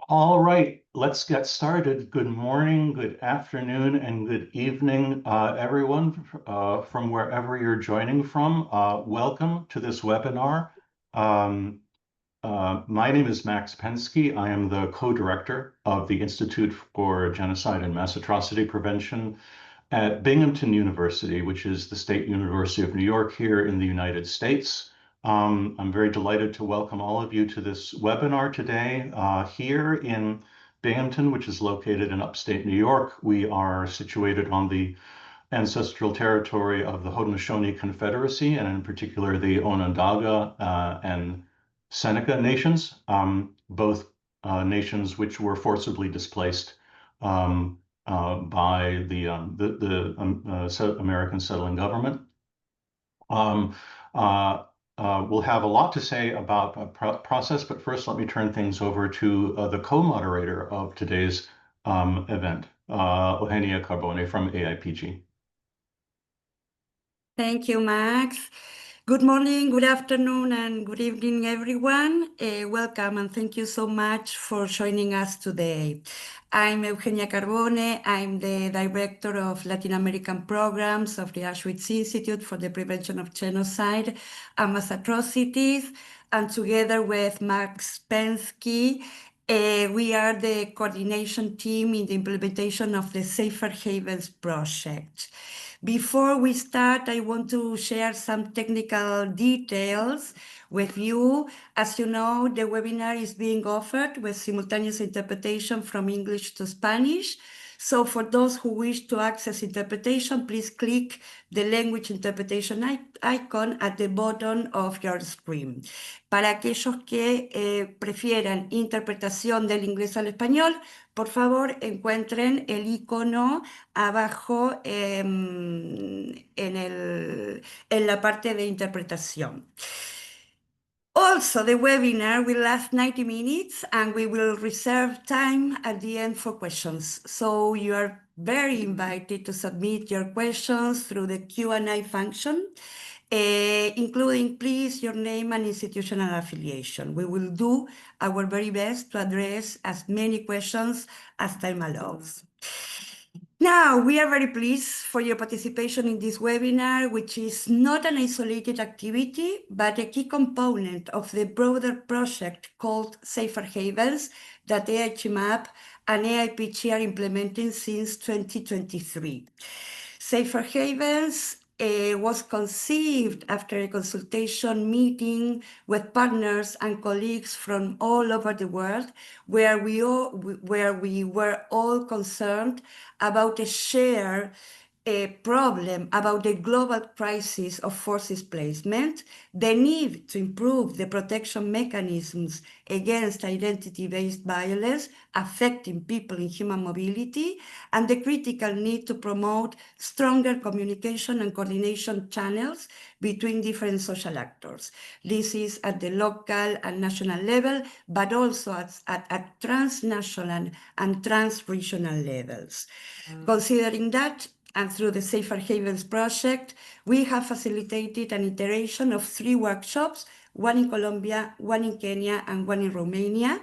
All right, let's get started. Good morning, good afternoon, and good evening, everyone, from wherever you're joining from. Welcome to this webinar. My name is Max Pensky. I am the co-director of the Institute for Genocide and Mass Atrocity Prevention at Binghamton University, which is the State University of New York here in the United States. I'm very delighted to welcome all of you to this webinar today here in Binghamton, which is located in upstate New York. We are situated on the ancestral territory of the Haudenosaunee Confederacy, and in particular the Onondaga and Seneca nations, both nations which were forcibly displaced by the American settling government. We'll have a lot to say about the process, but first let me turn things over to the co-moderator of today's event, Eugenia Carbone from AIPG. Thank you, Max. Good morning, good afternoon, and good evening, everyone. Welcome, and thank you so much for joining us today. I'm Eugenia Carbone. I'm the Director of Latin American Programs of the Auschwitz Institute for the Prevention of Genocide and Mass Atrocities, and together with Max Pensky, we are the coordination team in the implementation of the Safer Havens project. Before we start, I want to share some technical details with you. As you know, the webinar is being offered with simultaneous interpretation from English to Spanish. So for those who wish to access interpretation, please click the language interpretation icon at the bottom of your screen. Para aquellos que prefieran interpretación del inglés al español, por favor encuentren el icono abajo en la parte de interpretación. Also, the webinar will last 90 minutes and we will reserve time at the end for questions. So you are very invited to submit your questions through the Q&A function, including, please, your name and institutional affiliation. We will do our very best to address as many questions as time allows. Now, we are very pleased for your participation in this webinar, which is not an isolated activity, but a key component of the broader project called Safer Havens that AICHIMAP and AIPG are implementing since 2023. Safer Havens was conceived after a consultation meeting with partners and colleagues from all over the world, where we were all concerned about a shared problem about the global crisis of forced displacement, the need to improve the protection mechanisms against identity-based violence affecting people in human mobility, and the critical need to promote stronger communication and coordination channels between different social actors. This is at the local and national level, but also at transnational and trans-regional levels. Considering that, and through the Safer Havens project, we have facilitated an iteration of 3 workshops, one in Colombia, one in Kenya, and one in Romania,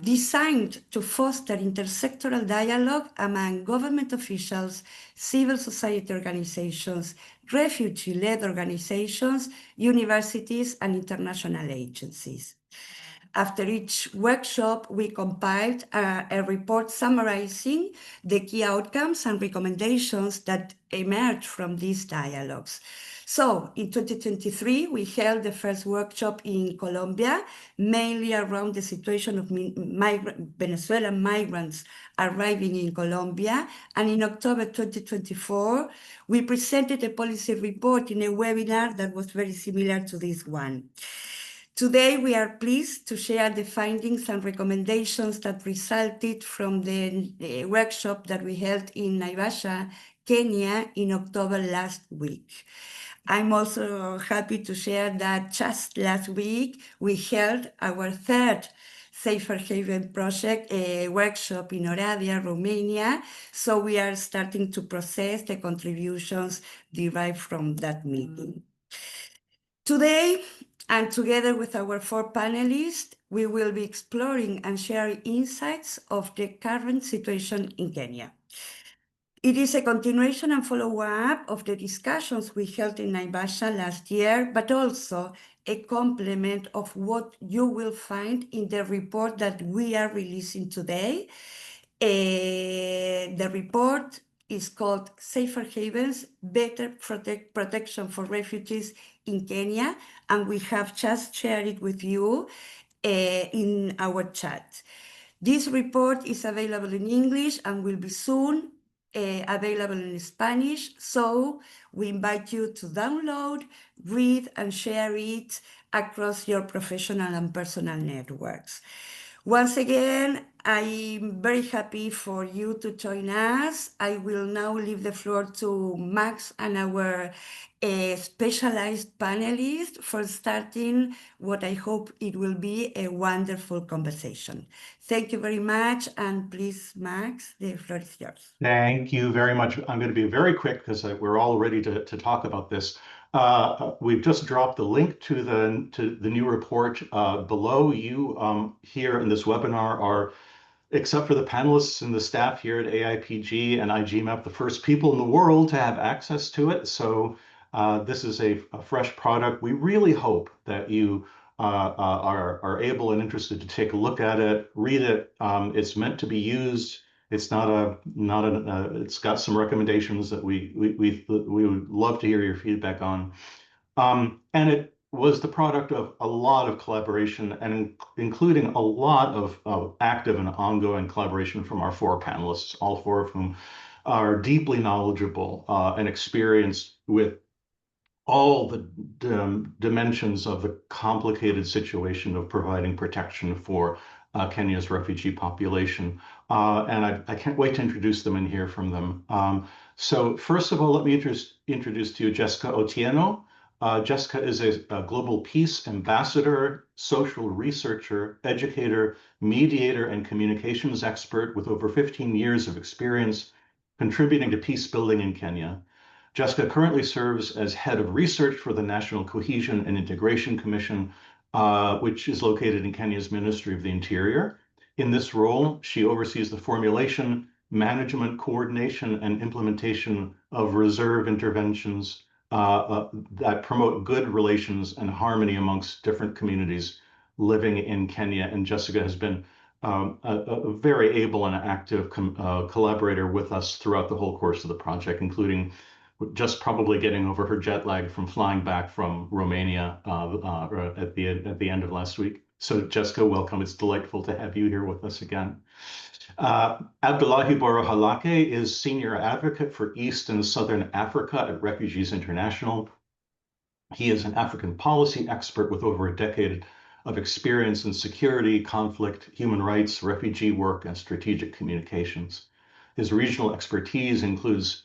designed to foster intersectoral dialogue among government officials, civil society organizations, refugee-led organizations, universities, and international agencies. After each workshop, we compiled a report summarizing the key outcomes and recommendations that emerged from these dialogues. So in 2023, we held the first workshop in Colombia, mainly around the situation of Venezuelan migrants arriving in Colombia. And in October 2024, we presented a policy report in a webinar that was very similar to this one. Today, we are pleased to share the findings and recommendations that resulted from the workshop that we held in Naivasha, Kenya, in October last week. I'm also happy to share that just last week, we held our 3rd Safer Haven project workshop in Oradea, Romania. So we are starting to process the contributions derived from that meeting. Today, And together with our 4 panelists, we will be exploring and sharing insights of the current situation in Kenya. It is a continuation and follow-up of the discussions we held in Naivasha last year, but also a complement of what you will find in the report that we are releasing today. The report is called Safer Havens, Better Protection for Refugees in Kenya, and we have just shared it with you in our chat. This report is available in English and will be soon available in Spanish, so we invite you to download, read, and share it across your professional and personal networks. Once again, I'm very happy for you to join us. I will now leave the floor to Max and our specialized panelists for starting what I hope it will be a wonderful conversation. Thank you very much, and please, Max, the floor is yours. Thank you very much. I'm going to be very quick because we're all ready to talk about this. We've just dropped the link to the new report below you here in this webinar are, except for the panelists and the staff here at AIPG and IGMAP, the first people in the world to have access to it. So this is a fresh product. We really hope that you are able and interested to take a look at it, read it. It's meant to be used. It's it's got some recommendations that we would love to hear your feedback on. And it was the product of a lot of collaboration, and including a lot of active and ongoing collaboration from our 4 panelists, all 4 of whom are deeply knowledgeable and experienced with all the dimensions of the complicated situation of providing protection for Kenya's refugee population. And I can't wait to introduce them and hear from them. So first of all, let me introduce to you Jessica Otieno. Jessica is a global peace ambassador, social researcher, educator, mediator, and communications expert with over 15 years of experience contributing to peace building in Kenya. Jessica currently serves as head of research for the National Cohesion and Integration Commission, which is located in Kenya's Ministry of the Interior. In this role, she oversees the formulation, management, coordination, and implementation of reserve interventions that promote good relations and harmony amongst different communities living in Kenya. And Jessica has been a very able and active collaborator with us throughout the whole course of the project, including just probably getting over her jet lag from flying back from Romania at the end of last week. So Jessica, welcome. It's delightful to have you here with us again. Abdullahi Borohalake is Senior Advocate for East and Southern Africa at Refugees International. He is an African policy expert with over a decade of experience in security, conflict, human rights, refugee work, and strategic communications. His regional expertise includes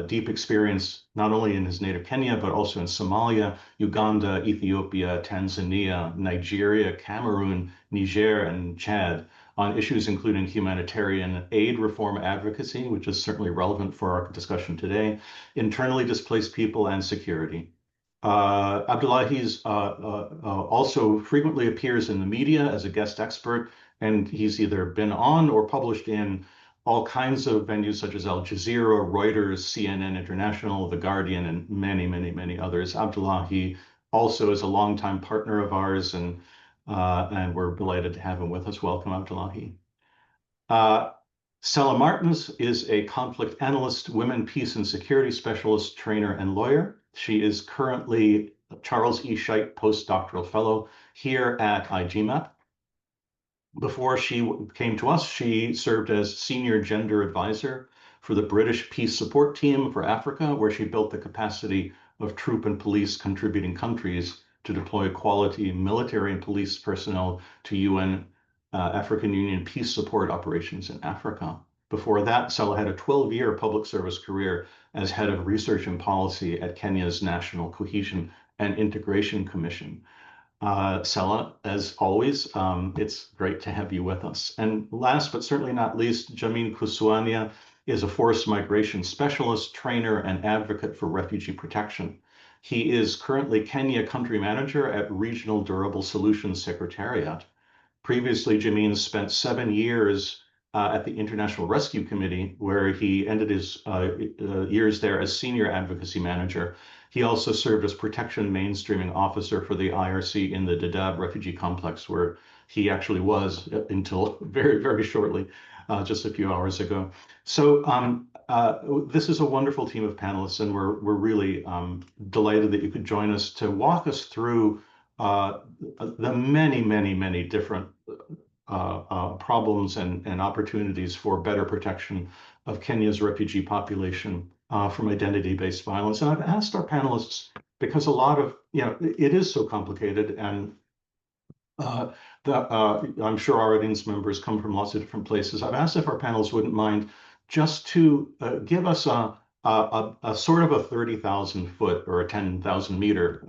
deep experience not only in his native Kenya, but also in Somalia, Uganda, Ethiopia, Tanzania, Nigeria, Cameroon, Niger, and Chad on issues including humanitarian aid reform advocacy, which is certainly relevant for our discussion today, internally displaced people, and security. Abdullahi's also frequently appears in the media as a guest expert, and he's either been on or published in all kinds of venues such as Al Jazeera, Reuters, CNN International, The Guardian, and many, many, many others. Abdullahi also is a longtime partner of ours, and we're delighted to have him with us. Welcome, Abdullahi. Sela Martins is a conflict analyst, women, peace, and security specialist, trainer, and lawyer. She is currently a Charles E. Scheidt postdoctoral fellow here at IGMAP. Before she came to us, she served as senior gender advisor for the British Peace Support Team for Africa, where she built the capacity of troop and police contributing countries to deploy quality military and police personnel to UN African Union peace support operations in Africa. Before that, Sela had a 12-year public service career as head of research and policy at Kenya's National Cohesion and Integration Commission. Sela, as always, it's great to have you with us. And last but certainly not least, Jamin Kuswania is a forced migration specialist, trainer, and advocate for refugee protection. He is currently Kenya Country Manager at Regional Durable Solutions Secretariat. Previously, Jameen spent 7 years at the International Rescue Committee, where he ended his years there as Senior Advocacy Manager. He also served as Protection Mainstreaming Officer for the IRC in the Dadaab Refugee Complex, where he actually was until very, very shortly, just a few hours ago. So this is a wonderful team of panelists, and we're really delighted that you could join us to walk us through the many different problems and opportunities for better protection of Kenya's refugee population from identity-based violence. And I've asked our panelists, because a lot of, it is so complicated, and I'm sure our audience members come from lots of different places. I've asked if our panelists wouldn't mind just to give us a sort of a 30,000 foot or a 10,000 meter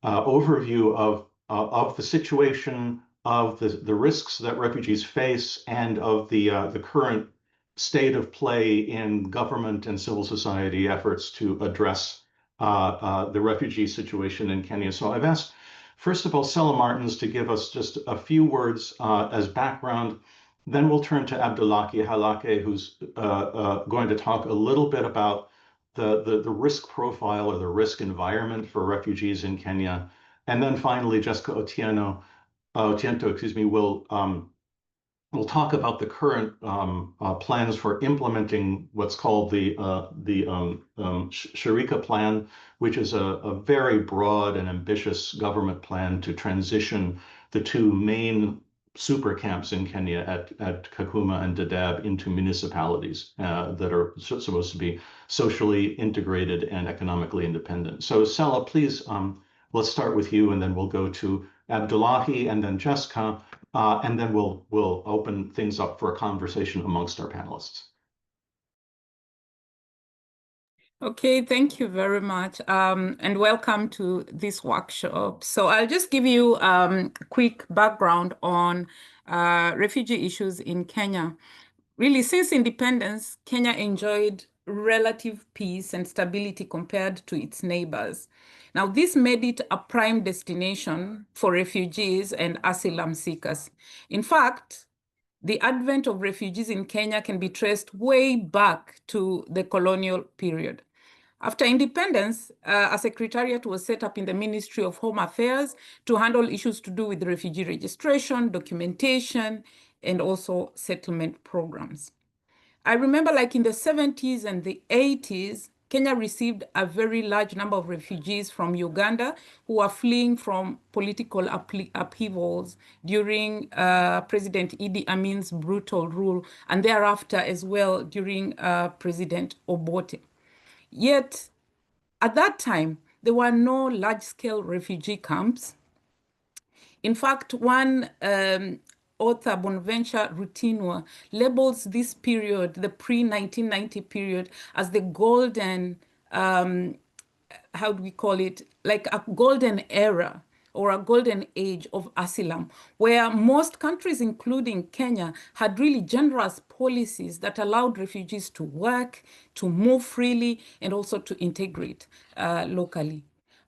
overview of the situation, of the risks that refugees face, and of the current state of play in government and civil society efforts to address the refugee situation in Kenya. So I've asked, first of all, Sela Martins to give us just a few words as background. Then we'll turn to Abdullahi Halake, who's going to talk a little bit about the risk profile or the risk environment for refugees in Kenya. And then finally, Jessica Otieno, will talk about the current plans for implementing what's called the Sharika Plan, which is a very broad and ambitious government plan to transition the two main super camps in Kenya at Kakuma and Dadaab into municipalities that are supposed to be socially integrated and economically independent. So Sela, please, let's start with you, and then we'll go to Abdullahi and then Jessica, and then we'll open things up for a conversation amongst our panelists. Okay, thank you very much, and welcome to this workshop. So I'll just give you a quick background on refugee issues in Kenya. Really, since independence, Kenya enjoyed relative peace and stability compared to its neighbors. Now, this made it a prime destination for refugees and asylum seekers. In fact, the advent of refugees in Kenya can be traced way back to the colonial period. After independence, a secretariat was set up in the Ministry of Home Affairs to handle issues to do with refugee registration, documentation, and also settlement programs. I remember, like in the 70s and the 80s, Kenya received a very large number of refugees from Uganda who were fleeing from political upheavals during President Idi Amin's brutal rule, and thereafter as well during President Obote. Yet, at that time, there were no large-scale refugee camps. In fact, one author, Bonaventure Rutinwa, labels this period, the pre-1990 period, as the golden, how do we call it, like a golden era or a golden age of asylum, where most countries, including Kenya, had really generous policies that allowed refugees to work, to move freely, and also to integrate locally.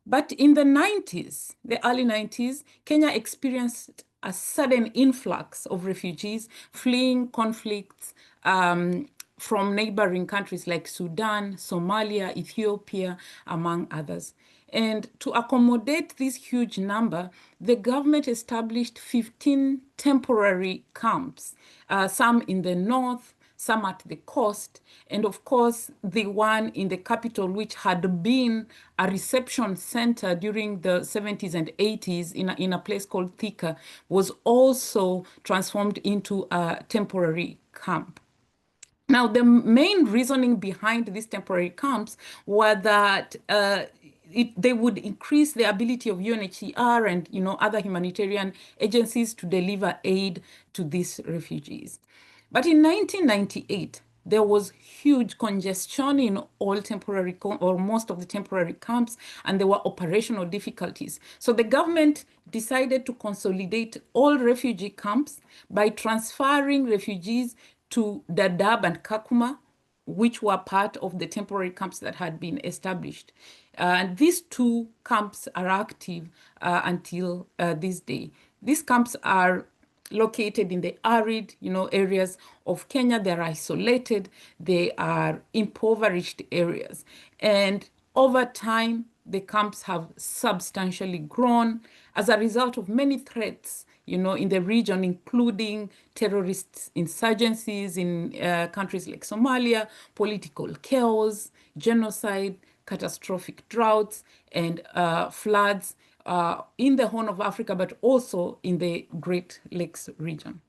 But in the 90s, the early 90s, Kenya experienced a sudden influx of refugees fleeing conflicts from neighboring countries like Sudan, Somalia, Ethiopia, among others. And to accommodate this huge number, the government established 15 temporary camps, some in the north, some at the coast, and of course, the one in the capital, which had been a reception center during the 70s and 80s in a place called Thika, was also transformed into a temporary camp. Now, the main reasoning behind these temporary camps were that they would increase the ability of UNHCR and other humanitarian agencies to deliver aid to these refugees. But in 1998, there was huge congestion in all temporary or most of the temporary camps, and there were operational difficulties. So the government decided to consolidate all refugee camps by transferring refugees to Dadaab and Kakuma, which were part of the temporary camps that had been established. And these 2 camps are active until this day. These camps are located in the arid, areas of Kenya. They're isolated. They are impoverished areas. And over time, the camps have substantially grown as a result of many threats, in the region, including terrorist insurgencies in countries like Somalia, political chaos, genocide, catastrophic droughts, and floods in the Horn of Africa, but also in the Great Lakes region.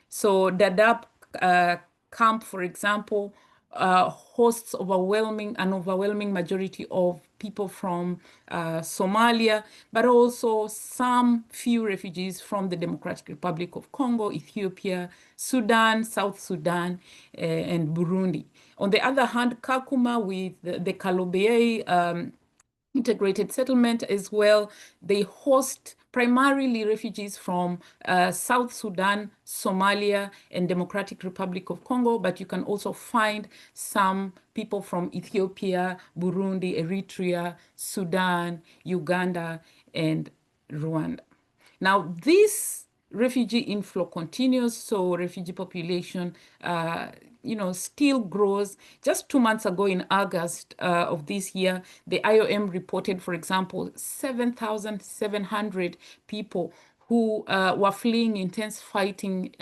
So Dadaab camp, for example, hosts an overwhelming majority of people from Somalia, but also some few refugees from the Democratic Republic of Congo, Ethiopia, Sudan, South Sudan, and Burundi. On the other hand, Kakuma with the Kalobeyei integrated settlement as well, they host primarily refugees from South Sudan, Somalia, and Democratic Republic of Congo, but you can also find some people from Ethiopia, Burundi, Eritrea, Sudan, Uganda, and Rwanda. Now, this refugee inflow continues, so refugee population still grows. Just 2 months ago in August of this year, the IOM reported, for example, 7,700 people who were fleeing intense fighting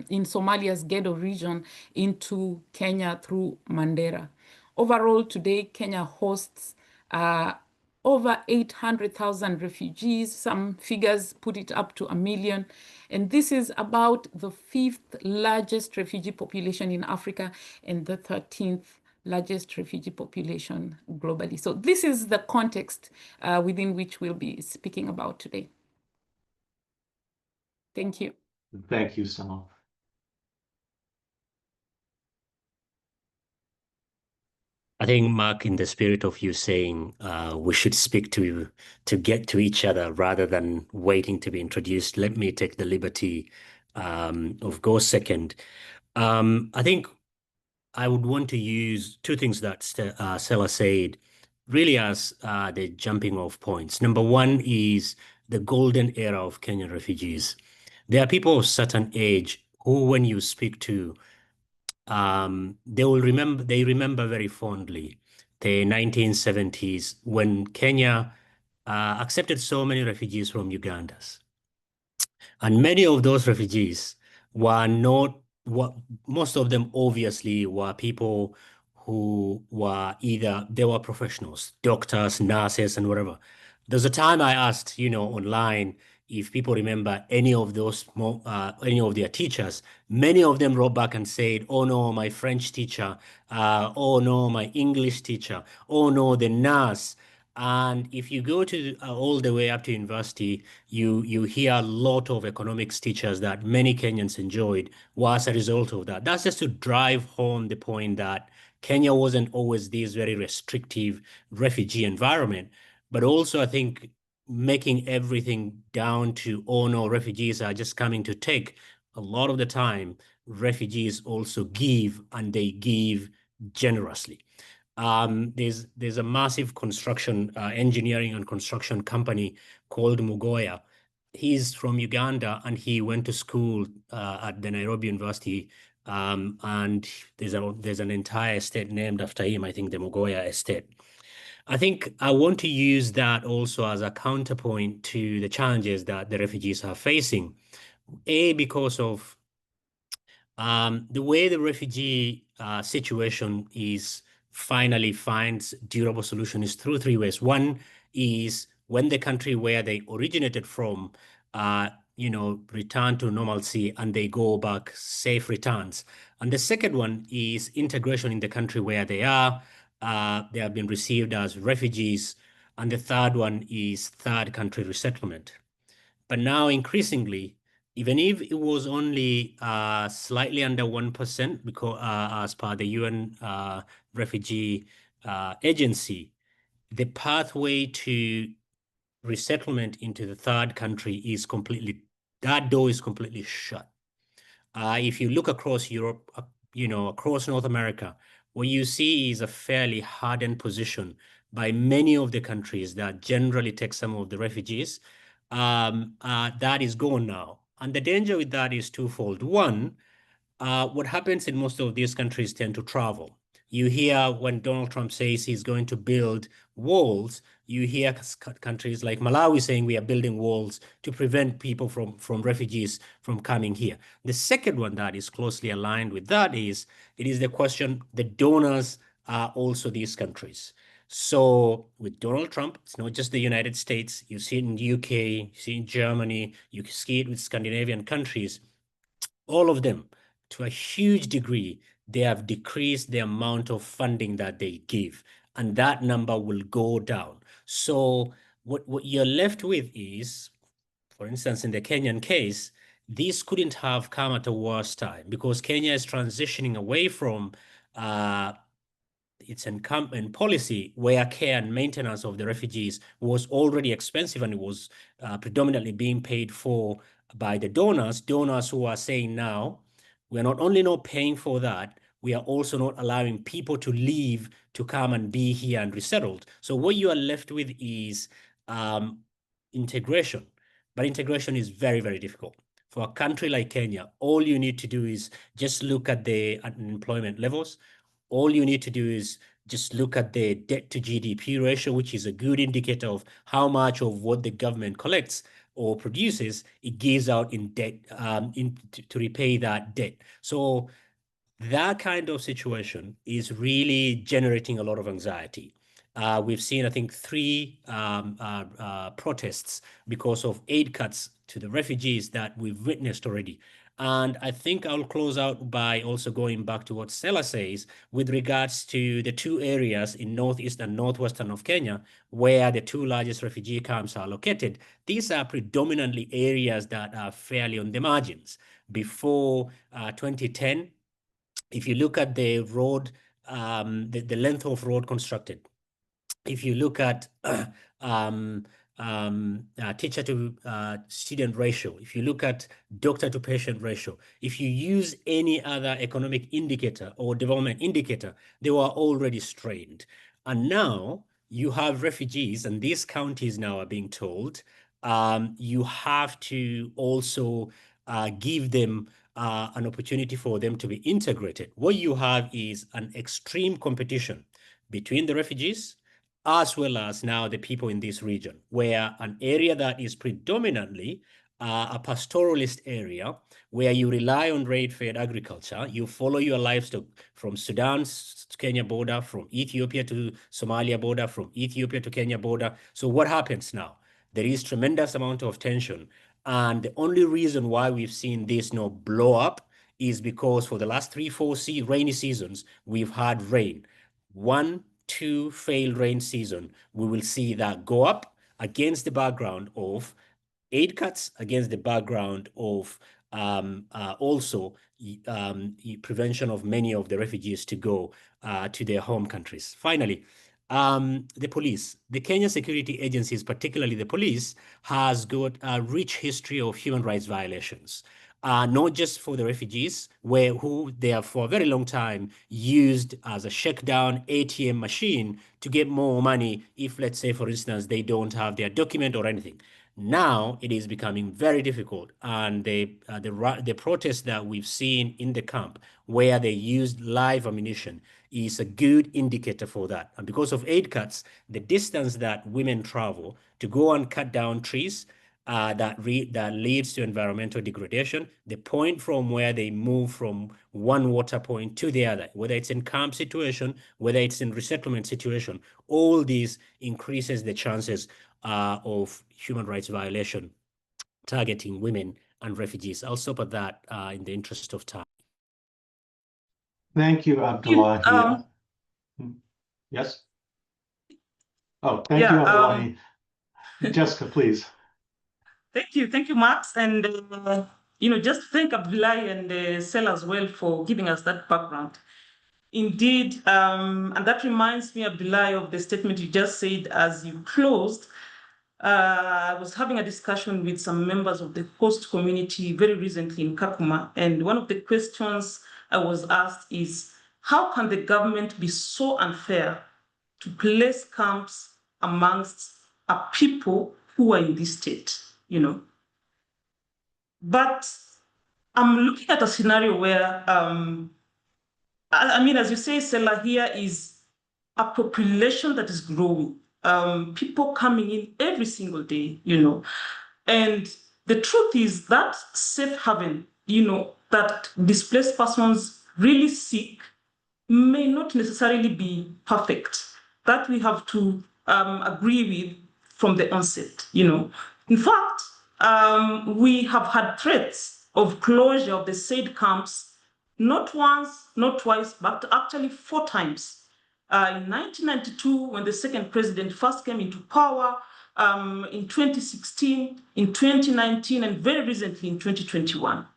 in Somalia's Gedo region into Kenya through Mandera. Overall, today, Kenya hosts over 800,000 refugees. Some figures put it up to 1 million. And this is about the 5th largest refugee population in Africa and the 13th largest refugee population globally. So this is the context within which we'll be speaking about today. Thank you. Thank you, Salma. I think, Mark, in the spirit of you saying we should speak to get to each other rather than waiting to be introduced, let me take the liberty of go second. I think I would want to use 2 things that Stella said really as the jumping off points. Number 1 is the golden era of Kenyan refugees. There are people of certain age who, when you speak to, they remember very fondly the 1970s when Kenya accepted so many refugees from Uganda. And many of those refugees were not most of them obviously were people who were they were professionals, doctors, nurses, and whatever. There's a time I asked, online, if people remember any of their teachers. Many of them wrote back and said, "Oh no, my French teacher. Oh no, my English teacher. Oh no, the nurse." And if you go to all the way up to university, you hear a lot of economics teachers that many Kenyans enjoyed was a result of that. That's just to drive home the point that Kenya wasn't always this very restrictive refugee environment, but also I think making everything down to, oh no, refugees are just coming to take. A lot of the time, refugees also give, and they give generously. There's a massive construction, engineering and construction company called Mugoya. He's from Uganda, and he went to school at the Nairobi University, and there's an entire estate named after him, I think the Mugoya estate. I think I want to use that also as a counterpoint to the challenges that the refugees are facing. Because of the way the refugee situation is finally finds durable solution is through 3 ways. One is when the country where they originated from, return to normalcy and they go back, safe returns. And the second one is integration in the country where they are. They have been received as refugees. And the third one is third country resettlement. But now increasingly, even if it was only slightly under 1%, because as per the UN Refugee Agency, the pathway to resettlement into the third country is that door is completely shut. If you look across Europe, across North America, what you see is a fairly hardened position by many of the countries that generally take some of the refugees. That is gone now. And the danger with that is twofold. One, what happens in most of these countries tend to travel. You hear when Donald Trump says he's going to build walls, you hear countries like Malawi saying we are building walls to prevent people from refugees from coming here. The second one that is closely aligned with that is, it is the question, the donors are also these countries. So with Donald Trump, it's not just the United States. You see it in the UK, you see it in Germany, you see it with Scandinavian countries. All of them, to a huge degree, they have decreased the amount of funding that they give, and that number will go down. So what you're left with is, for instance, in the Kenyan case, this couldn't have come at a worse time because Kenya is transitioning away from its incumbent policy where care and maintenance of the refugees was already expensive, and it was predominantly being paid for by the donors who are saying now, we're not only not paying for that, we are also not allowing people to leave to come and be here and resettled. So what you are left with is integration, but integration is very, very difficult. For a country like Kenya, all you need to do is just look at the unemployment levels. All you need to do is just look at the debt to GDP ratio, which is a good indicator of how much of what the government collects or produces it gives out in debt to repay that debt. So that kind of situation is really generating a lot of anxiety. We've seen, I think, 3 protests because of aid cuts to the refugees that we've witnessed already. And I think I'll close out by also going back to what Stella says with regards to the 2 areas in northeast and northwestern of Kenya, where the 2 largest refugee camps are located. These are predominantly areas that are fairly on the margins. Before 2010, if you look at the road, the length of road constructed, if you look at teacher to student ratio, if you look at doctor to patient ratio, if you use any other economic indicator or development indicator, they were already strained. And now you have refugees, and these counties now are being told you have to also give them an opportunity for them to be integrated. What you have is an extreme competition between the refugees as well as now the people in this region, where an area that is predominantly a pastoralist area, where you rely on rain-fed agriculture, you follow your livestock from Sudan to Kenya border, from Ethiopia to Somalia border, from Ethiopia to Kenya border. So what happens now? There is tremendous amount of tension. And the only reason why we've seen this blow up is because for the last 3-4 rainy seasons, we've had rain. 1-2 failed rain season, we will see that go up against the background of aid cuts, against the background of also prevention of many of the refugees to go to their home countries. Finally, the police, the Kenya security agencies, particularly the police, has got a rich history of human rights violations. Not just for the refugees, who they have for a very long time used as a shakedown ATM machine to get more money if, let's say, for instance, they don't have their document or anything. Now it is becoming very difficult, and the protests that we've seen in the camp where they used live ammunition is a good indicator for that. And because of aid cuts, the distance that women travel to go and cut down trees, that leads to environmental degradation. The point from where they move from one water point to the other, whether it's in camp situation, whether it's in resettlement situation, all these increases the chances of human rights violation targeting women and refugees. I'll stop at that in the interest of time. Thank you, Abdullahi. Yes? Oh, thank you, Abdullahi. Jessica, please. Thank you, Max. And, just thank Abdullahi and Sel as well for giving us that background. Indeed, and that reminds me, Abdullahi, of the statement you just said as you closed. I was having a discussion with some members of the host community very recently in Kakuma, and one of the questions I was asked is, how can the government be so unfair to place camps amongst people who are in this state, you know? But I'm looking at a scenario where, I mean, as you say, Stella, here is a population that is growing, people coming in every single day, you know? And the truth is that safe haven, you know, that displaced persons really seek may not necessarily be perfect. That we have to agree with from the onset, you know. In fact, we have had threats of closure of the said camps, not once, not twice, but actually 4 times. In 1992, when the second president first came into power, in 2016, in 2019, and very recently in 2021.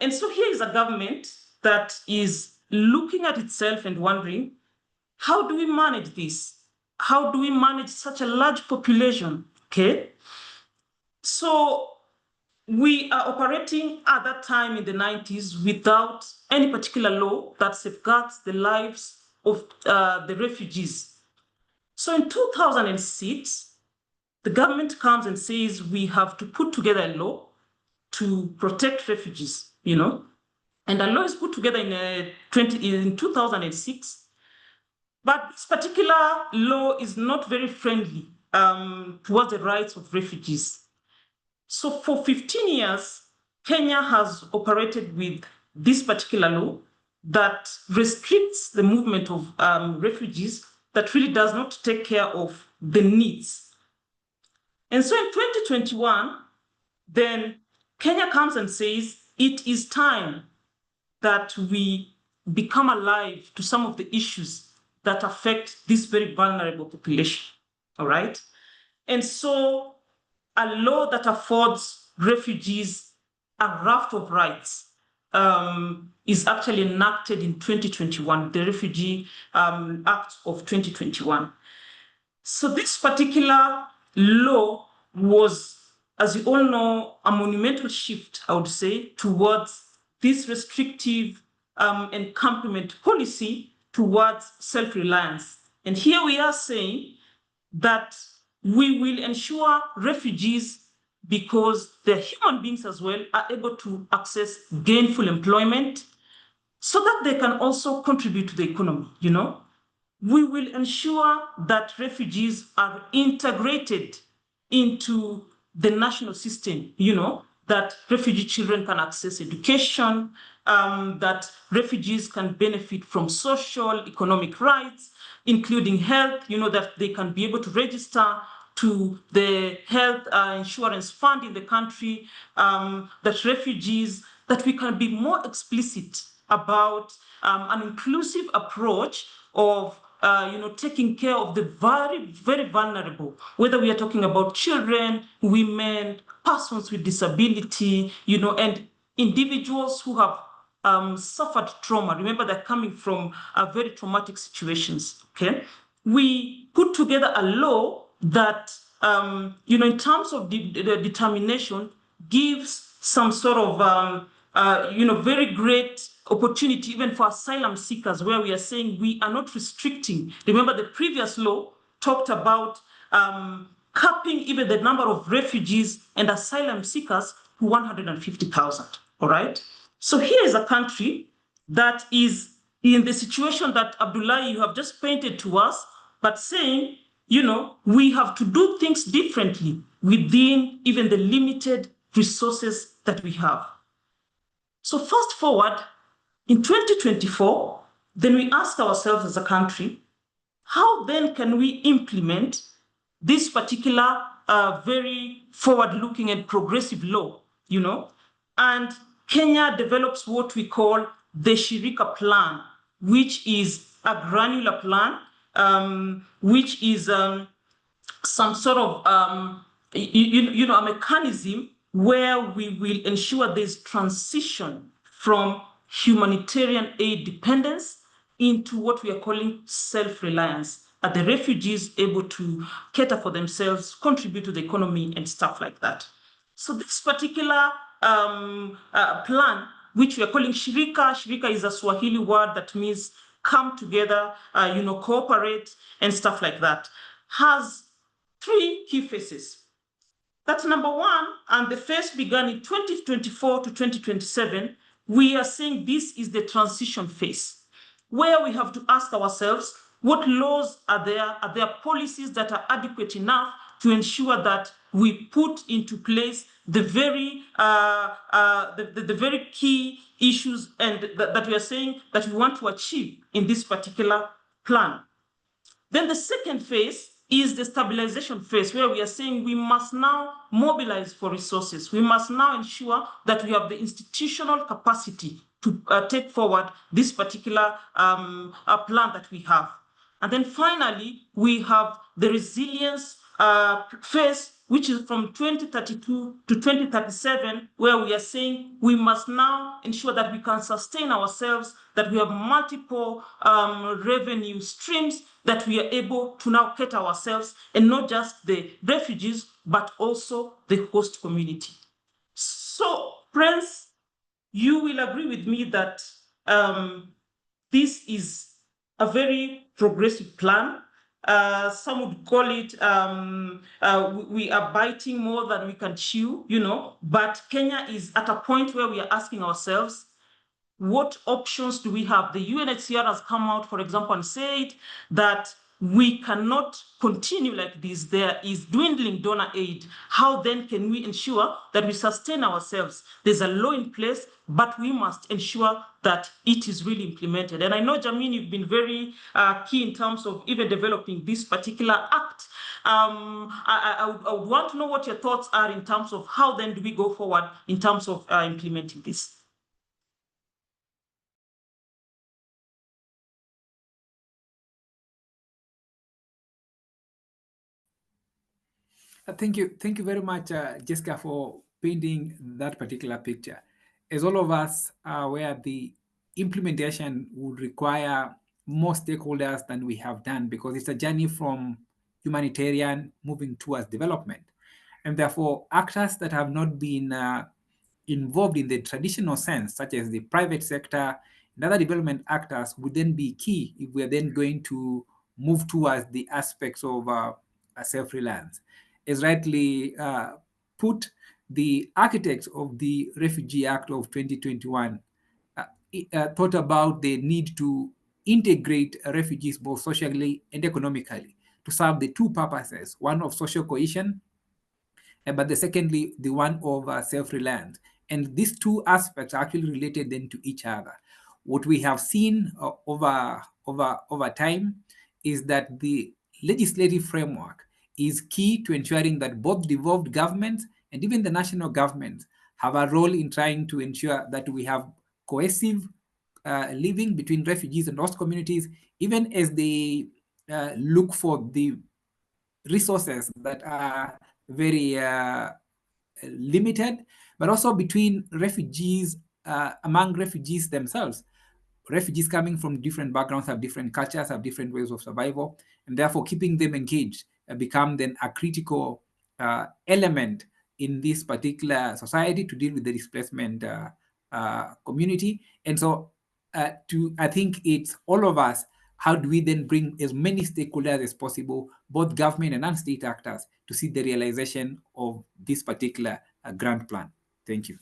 And so here is a government that is looking at itself and wondering, how do we manage this? How do we manage such a large population? Okay. So we are operating at that time in the 90s without any particular law that safeguards the lives of the refugees. So in 2006, the government comes and says we have to put together a law to protect refugees, you know, and a law is put together in 2006. But this particular law is not very friendly towards the rights of refugees. So for 15 years, Kenya has operated with this particular law that restricts the movement of refugees, that really does not take care of the needs. And so in 2021, then Kenya comes and says, it is time that we become alive to some of the issues that affect this very vulnerable population, all right? And so a law that affords refugees a raft of rights is actually enacted in 2021, the Refugee Act of 2021. So this particular law was, as you all know, a monumental shift, I would say, towards this restrictive encampment policy towards self-reliance. And here we are saying that we will ensure refugees, because they're human beings as well, are able to access gainful employment so that they can also contribute to the economy, you know? We will ensure that refugees are integrated into the national system, you know, that refugee children can access education, that refugees can benefit from social, economic rights, including health, you know, that they can be able to register to the health insurance fund in the country, that refugees, that we can be more explicit about an inclusive approach of you know, taking care of the very, very vulnerable, whether we are talking about children, women, persons with disability, you know, and individuals who have suffered trauma. Remember, they're coming from very traumatic situations, okay? We put together a law that, you know, in terms of the determination, gives some sort of, you know, very great opportunity even for asylum seekers, where we are saying we are not restricting. Remember, the previous law talked about capping even the number of refugees and asylum seekers to 150,000, all right? So here is a country that is in the situation that Abdullahi, you have just painted to us, but saying, you know, we have to do things differently within even the limited resources that we have. So fast forward, in 2024, then we ask ourselves as a country, how then can we implement this particular very forward-looking and progressive law, you know? And Kenya develops what we call the Shirika Plan, which is a granular plan, which is some sort of, you know, a mechanism where we will ensure there's transition from humanitarian aid dependence into what we are calling self-reliance. Are the refugees able to cater for themselves, contribute to the economy, and stuff like that? So this particular plan which we are calling shirika. Shirika is a Swahili word that means come together, cooperate and stuff like that, has 3 key phases. That's number 1, and the phase began in 2024 to 2027. We are saying this is the transition phase, where we have to ask ourselves, what laws are there? Are there policies that are adequate enough to ensure that we put into place the very the very key issues and that we are saying that we want to achieve in this particular plan? Then the second phase is the stabilization phase, where we are saying we must now mobilize for resources. We must now ensure that we have the institutional capacity to take forward this particular plan that we have. And then finally, we have the resilience phase, which is from 2032 to 2037, where we are saying we must now ensure that we can sustain ourselves, that we have multiple revenue streams, that we are able to now cater ourselves, and not just the refugees, but also the host community. So, friends, you will agree with me that this is a very progressive plan. Some would call it we are biting more than we can chew, but Kenya is at a point where we are asking ourselves, what options do we have? The UNHCR has come out, for example, and said that we cannot continue like this. There is dwindling donor aid. How then can we ensure that we sustain ourselves? There's a law in place, but we must ensure that it is really implemented. And I know, Jamin, you've been very key in terms of even developing this particular act. I would want to know what your thoughts are in terms of how then do we go forward in terms of implementing this. Thank you very much, Jessica, for painting that particular picture. As all of us are aware, the implementation would require more stakeholders than we have done, because it's a journey from humanitarian moving towards development. And therefore, actors that have not been involved in the traditional sense, such as the private sector and other development actors, would then be key if we are then going to move towards the aspects of self-reliance. As rightly put, the architects of the Refugee Act of 2021 thought about the need to integrate refugees both socially and economically to serve the 2 purposes, one of social cohesion, but secondly, the one of self-reliance. And these 2 aspects are actually related then to each other. What we have seen over time is that the legislative framework is key to ensuring that both devolved governments and even the national government have a role in trying to ensure that we have cohesive living between refugees and host communities, even as they look for the resources that are very limited, but also between refugees, among refugees themselves. Refugees coming from different backgrounds have different cultures, have different ways of survival, and therefore keeping them engaged become then a critical element in this particular society to deal with the displacement community. And so I think it's all of us, how do we then bring as many stakeholders as possible, both government and non-state actors, to see the realization of this particular grand plan? Thank you.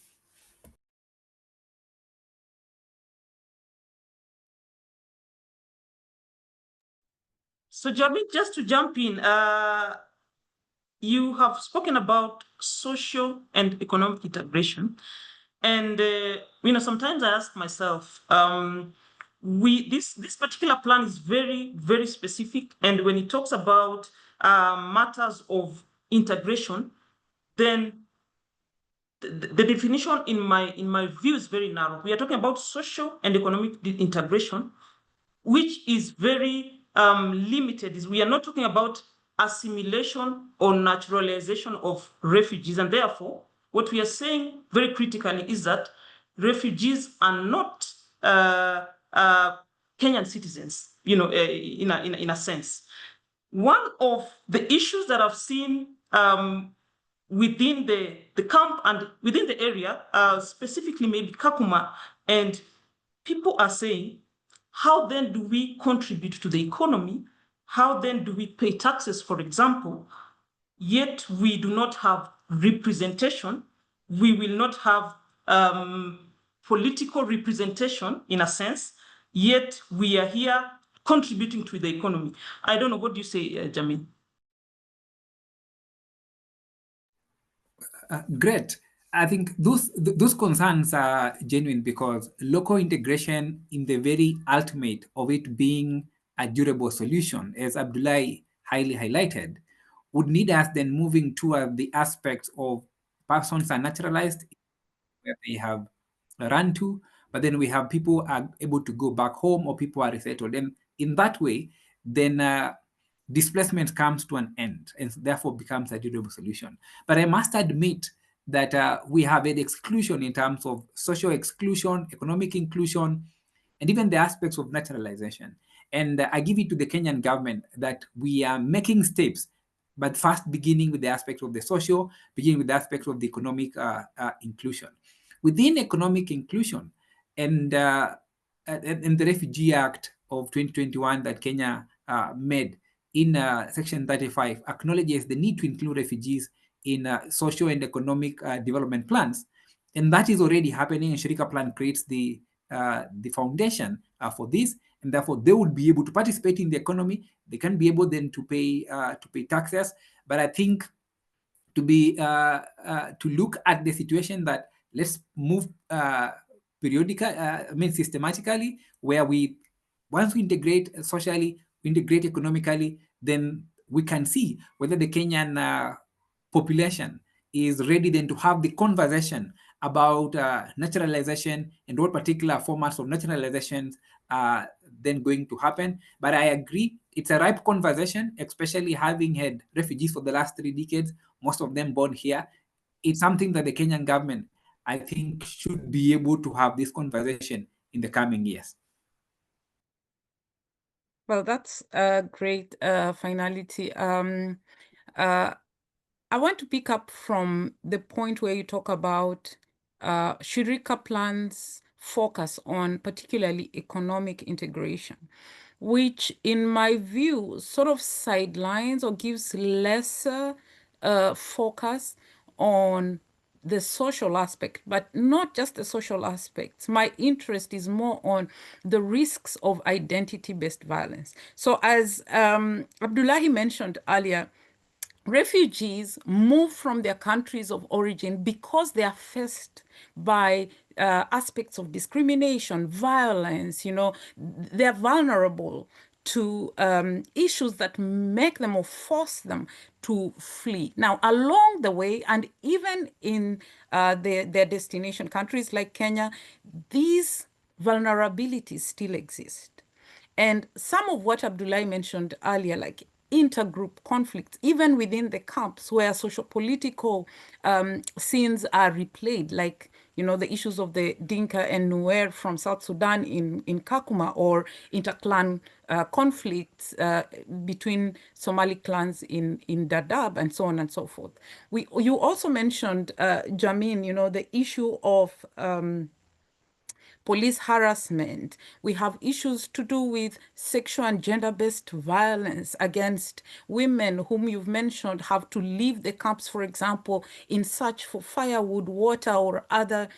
So, Jamin, just to jump in, you have spoken about social and economic integration. And, sometimes I ask myself, this particular plan is very, very specific. And when it talks about matters of integration, then the definition in my view is very narrow. We are talking about social and economic integration, which is very limited. We are not talking about assimilation or naturalization of refugees. And therefore, what we are saying very critically is that refugees are not Kenyan citizens, in a sense. One of the issues that I've seen within the camp and within the area, specifically maybe Kakuma, and people are saying, how then do we contribute to the economy? How then do we pay taxes, for example? Yet we do not have representation. We will not have political representation in a sense, yet we are here contributing to the economy. I don't know, what do you say, Jamin? Great. I think those concerns are genuine because local integration in the very ultimate of it being a durable solution, as Abdullahi highly highlighted, would need us then moving toward the aspects of persons are naturalized where they have run to, but then we have people are able to go back home or people are resettled. And in that way, then displacement comes to an end and therefore becomes a durable solution. But I must admit that we have an exclusion in terms of social exclusion, economic inclusion, and even the aspects of naturalization. And I give it to the Kenyan government that we are making steps, but first beginning with the aspect of the social, beginning with the aspect of the economic inclusion. Within economic inclusion and the Refugee Act of 2021 that Kenya made in Section 35 acknowledges the need to include refugees in social and economic development plans. And that is already happening, and Shirika Plan creates the foundation for this, and therefore they would be able to participate in the economy. They can be able then to pay taxes. But I think to look at the situation that let's move systematically, where once we integrate socially, we integrate economically, then we can see whether the Kenyan population is ready then to have the conversation about naturalization and what particular formats of naturalization are then going to happen. But I agree, it's a ripe conversation, especially having had refugees for the last 3 decades, most of them born here. It's something that the Kenyan government, I think, should be able to have this conversation in the coming years. Well, that's a great finality. I want to pick up from the point where you talk about Shirika Plan's focus on particularly economic integration, which in my view sort of sidelines or gives lesser focus on the social aspect, but not just the social aspects. My interest is more on the risks of identity-based violence. So as Abdullahi mentioned earlier, refugees move from their countries of origin because they are faced by aspects of discrimination, violence, they're vulnerable to issues that make them or force them to flee. Now, along the way, and even in their destination countries like Kenya, these vulnerabilities still exist. And some of what Abdullahi mentioned earlier, like intergroup conflicts, even within the camps where social-political scenes are replayed, like the issues of the Dinka and Nuer from South Sudan in Kakuma, or interclan conflicts between Somali clans in Dadaab, and so on and so forth. You also mentioned, Jamin, the issue of police harassment. We have issues to do with sexual and gender-based violence against women whom you've mentioned have to leave the camps, for example, in search for firewood, water, or other,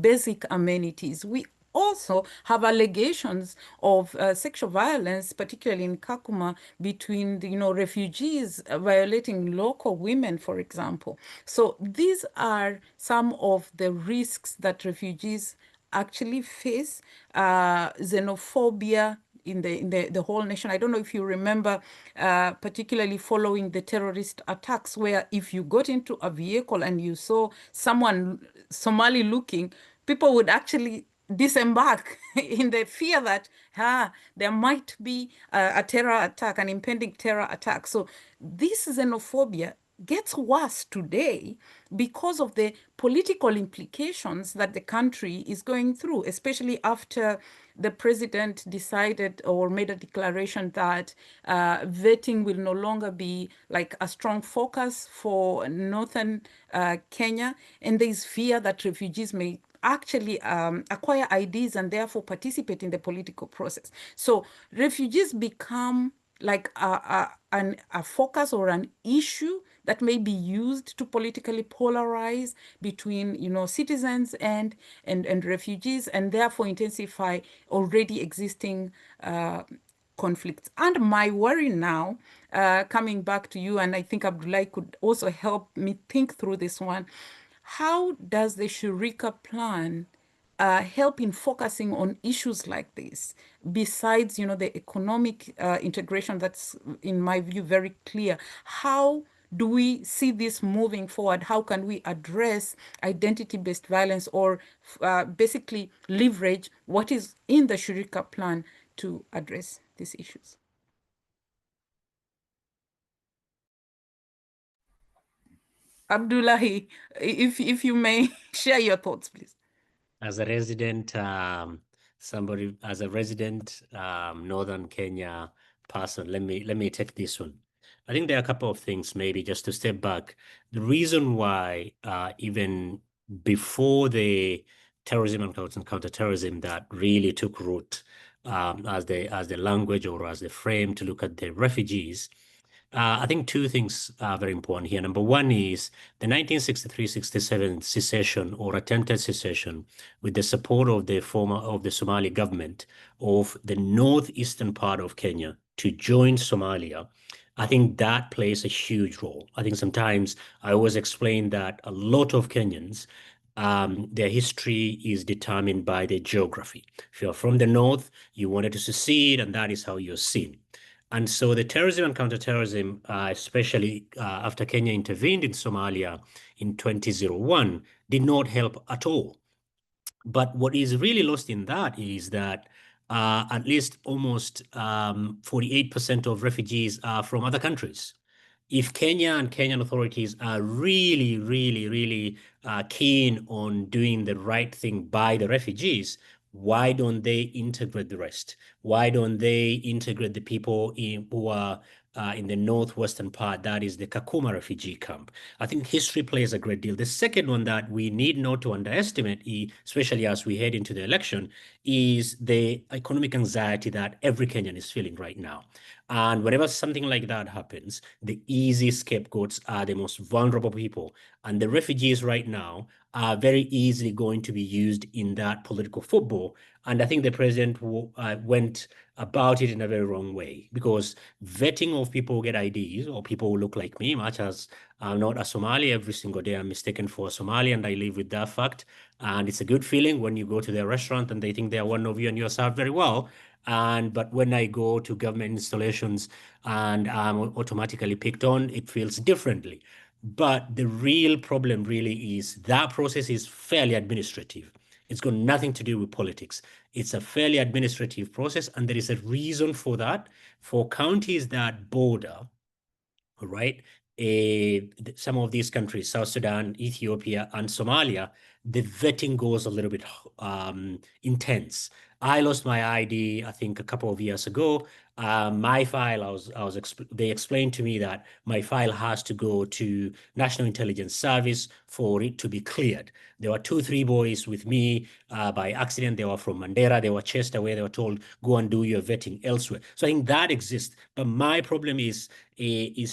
basic amenities. We also have allegations of sexual violence, particularly in Kakuma, between refugees violating local women, for example. So these are some of the risks that refugees actually face, xenophobia in the whole nation. I don't know if you remember, particularly following the terrorist attacks, where if you got into a vehicle and you saw someone Somali looking, people would actually disembark in the fear that there might be a terror attack, an impending terror attack. So this xenophobia gets worse today because of the political implications that the country is going through, especially after the president decided or made a declaration that vetting will no longer be like a strong focus for northern Kenya, and there is fear that refugees may actually acquire IDs and therefore participate in the political process. So refugees become like a focus or an issue that may be used to politically polarize between, you know, citizens and refugees, and therefore intensify already existing conflicts. And my worry now, coming back to you, and I think Abdullahi could also help me think through this one, how does the Shirika plan help in focusing on issues like this, besides, you know, the economic integration that's, in my view, very clear? How do we see this moving forward? How can we address identity-based violence, or basically leverage what is in the Shirika plan to address these issues? Abdullahi, if you may share your thoughts, please. As a resident, Northern Kenya person, let me take this one. I think there are a couple of things, maybe just to step back. The reason why even before the terrorism and counterterrorism that really took root as the language or as the frame to look at the refugees, I think two things are very important here. Number one is the 1963-67 secession or attempted secession with the support of the Somali government of the northeastern part of Kenya to join Somalia. I think that plays a huge role. I think sometimes I always explain that a lot of Kenyans, their history is determined by their geography. If you're from the north, you wanted to secede, and that is how you're seen. And so the terrorism and counterterrorism, especially after Kenya intervened in Somalia in 2001, did not help at all. But what is really lost in that is that at least almost 48% of refugees are from other countries. If Kenya and Kenyan authorities are really, really, really keen on doing the right thing by the refugees, why don't they integrate the rest? Why don't they integrate the people who are in the northwestern part, that is the Kakuma refugee camp? I think history plays a great deal. The second one that we need not to underestimate, especially as we head into the election, is the economic anxiety that every Kenyan is feeling right now. And whenever something like that happens, the easy scapegoats are the most vulnerable people. And the refugees right now are very easily going to be used in that political football. And I think the president went about it in a very wrong way, because vetting of people who get IDs or people who look like me, much as I'm not a Somali, every single day I'm mistaken for a Somali, and I live with that fact. And it's a good feeling when you go to their restaurant and they think they are one of you and you're served very well. But when I go to government installations and I'm automatically picked on, it feels differently. But the real problem really is that process is fairly administrative. It's got nothing to do with politics. It's a fairly administrative process, and there is a reason for that. For counties that border, right, some of these countries, South Sudan, Ethiopia, and Somalia, the vetting goes a little bit intense. I lost my ID, I think, a couple of years ago. My file, they explained to me that my file has to go to National Intelligence Service for it to be cleared. There were 2-3 boys with me by accident. They were from Mandera. They were chased away. They were told, go and do your vetting elsewhere. So I think that exists. But my problem is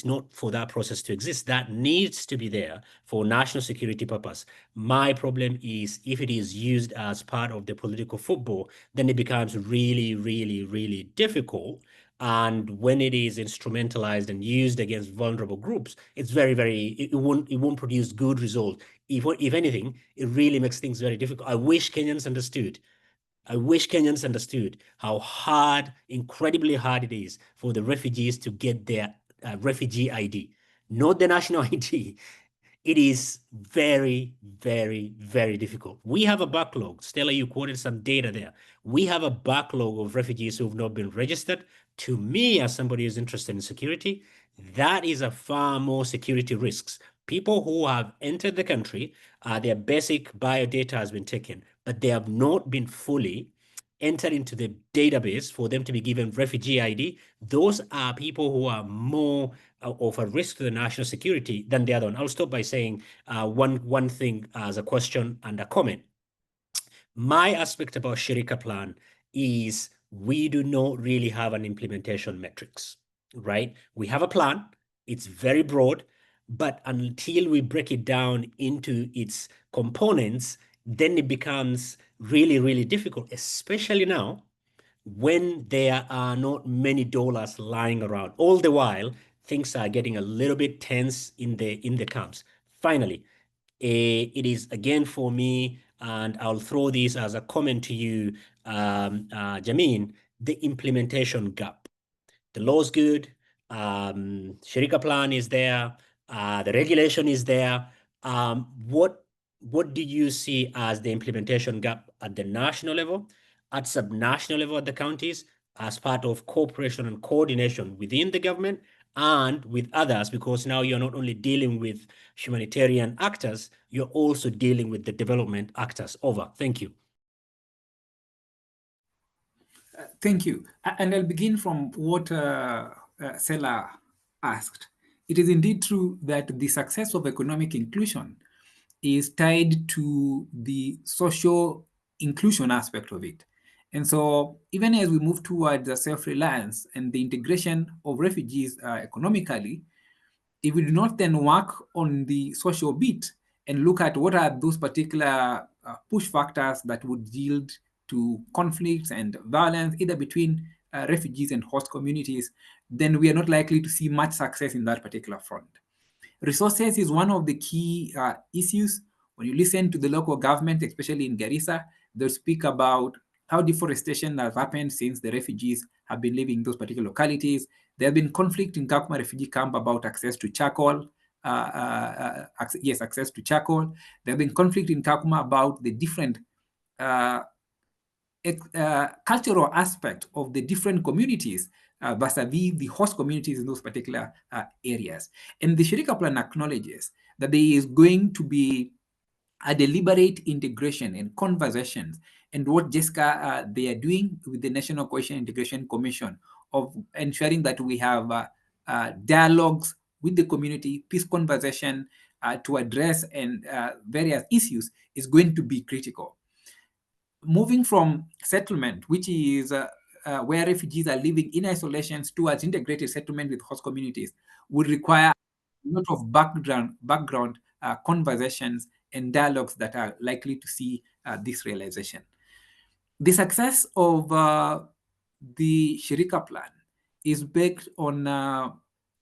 not for that process to exist. That needs to be there for national security purpose. My problem is if it is used as part of the political football, then it becomes really, really, really difficult. And when it is instrumentalized and used against vulnerable groups, it's very, very, it won't produce good results. If anything, it really makes things very difficult. I wish Kenyans understood how hard, incredibly hard it is for the refugees to get their refugee ID, not the national ID. It is very, very, very difficult. We have a backlog. Stella, you quoted some data there. We have a backlog of refugees who have not been registered. To me, as somebody who's interested in security, that is a far more security risks. People who have entered the country, their basic biodata has been taken, but they have not been fully enter into the database for them to be given refugee ID, those are people who are more of a risk to the national security than the other one. I'll stop by saying one thing as a question and a comment. My aspect about Shirika Plan is we do not really have an implementation metrics, right? We have a plan, it's very broad, but until we break it down into its components, then it becomes really, really difficult, especially now when there are not many dollars lying around. All the while, things are getting a little bit tense in the camps. Finally, it is again for me, and I'll throw this as a comment to you, Jamin, the implementation gap. The law's good, Shirika Plan is there, the regulation is there. What do you see as the implementation gap at the national level, at subnational level at the counties, as part of cooperation and coordination within the government and with others? Because now you're not only dealing with humanitarian actors, you're also dealing with the development actors. Over. Thank you. Thank you. And I'll begin from what Sela asked. It is indeed true that the success of economic inclusion is tied to the social inclusion aspect of it. And so even as we move towards self-reliance and the integration of refugees economically, if we do not then work on the social bit and look at what are those particular push factors that would yield to conflicts and violence, either between refugees and host communities, then we are not likely to see much success in that particular front. Resources is one of the key issues. When you listen to the local government, especially in Garissa, they'll speak about how deforestation has happened since the refugees have been living in those particular localities. There have been conflict in Kakuma refugee camp about access to charcoal. Access to charcoal. There have been conflict in Kakuma about the different cultural aspect of the different communities vis-a-vis the host communities in those particular areas. And the Shirika Plan acknowledges that there is going to be a deliberate integration and conversations, and what Jessica they are doing with the National Cohesion Integration Commission of ensuring that we have dialogues with the community, peace conversation to address and various issues is going to be critical. Moving from settlement, which is where refugees are living in isolations, towards integrated settlement with host communities, would require a lot of background conversations and dialogues that are likely to see this realization. The success of the Shirika Plan is based on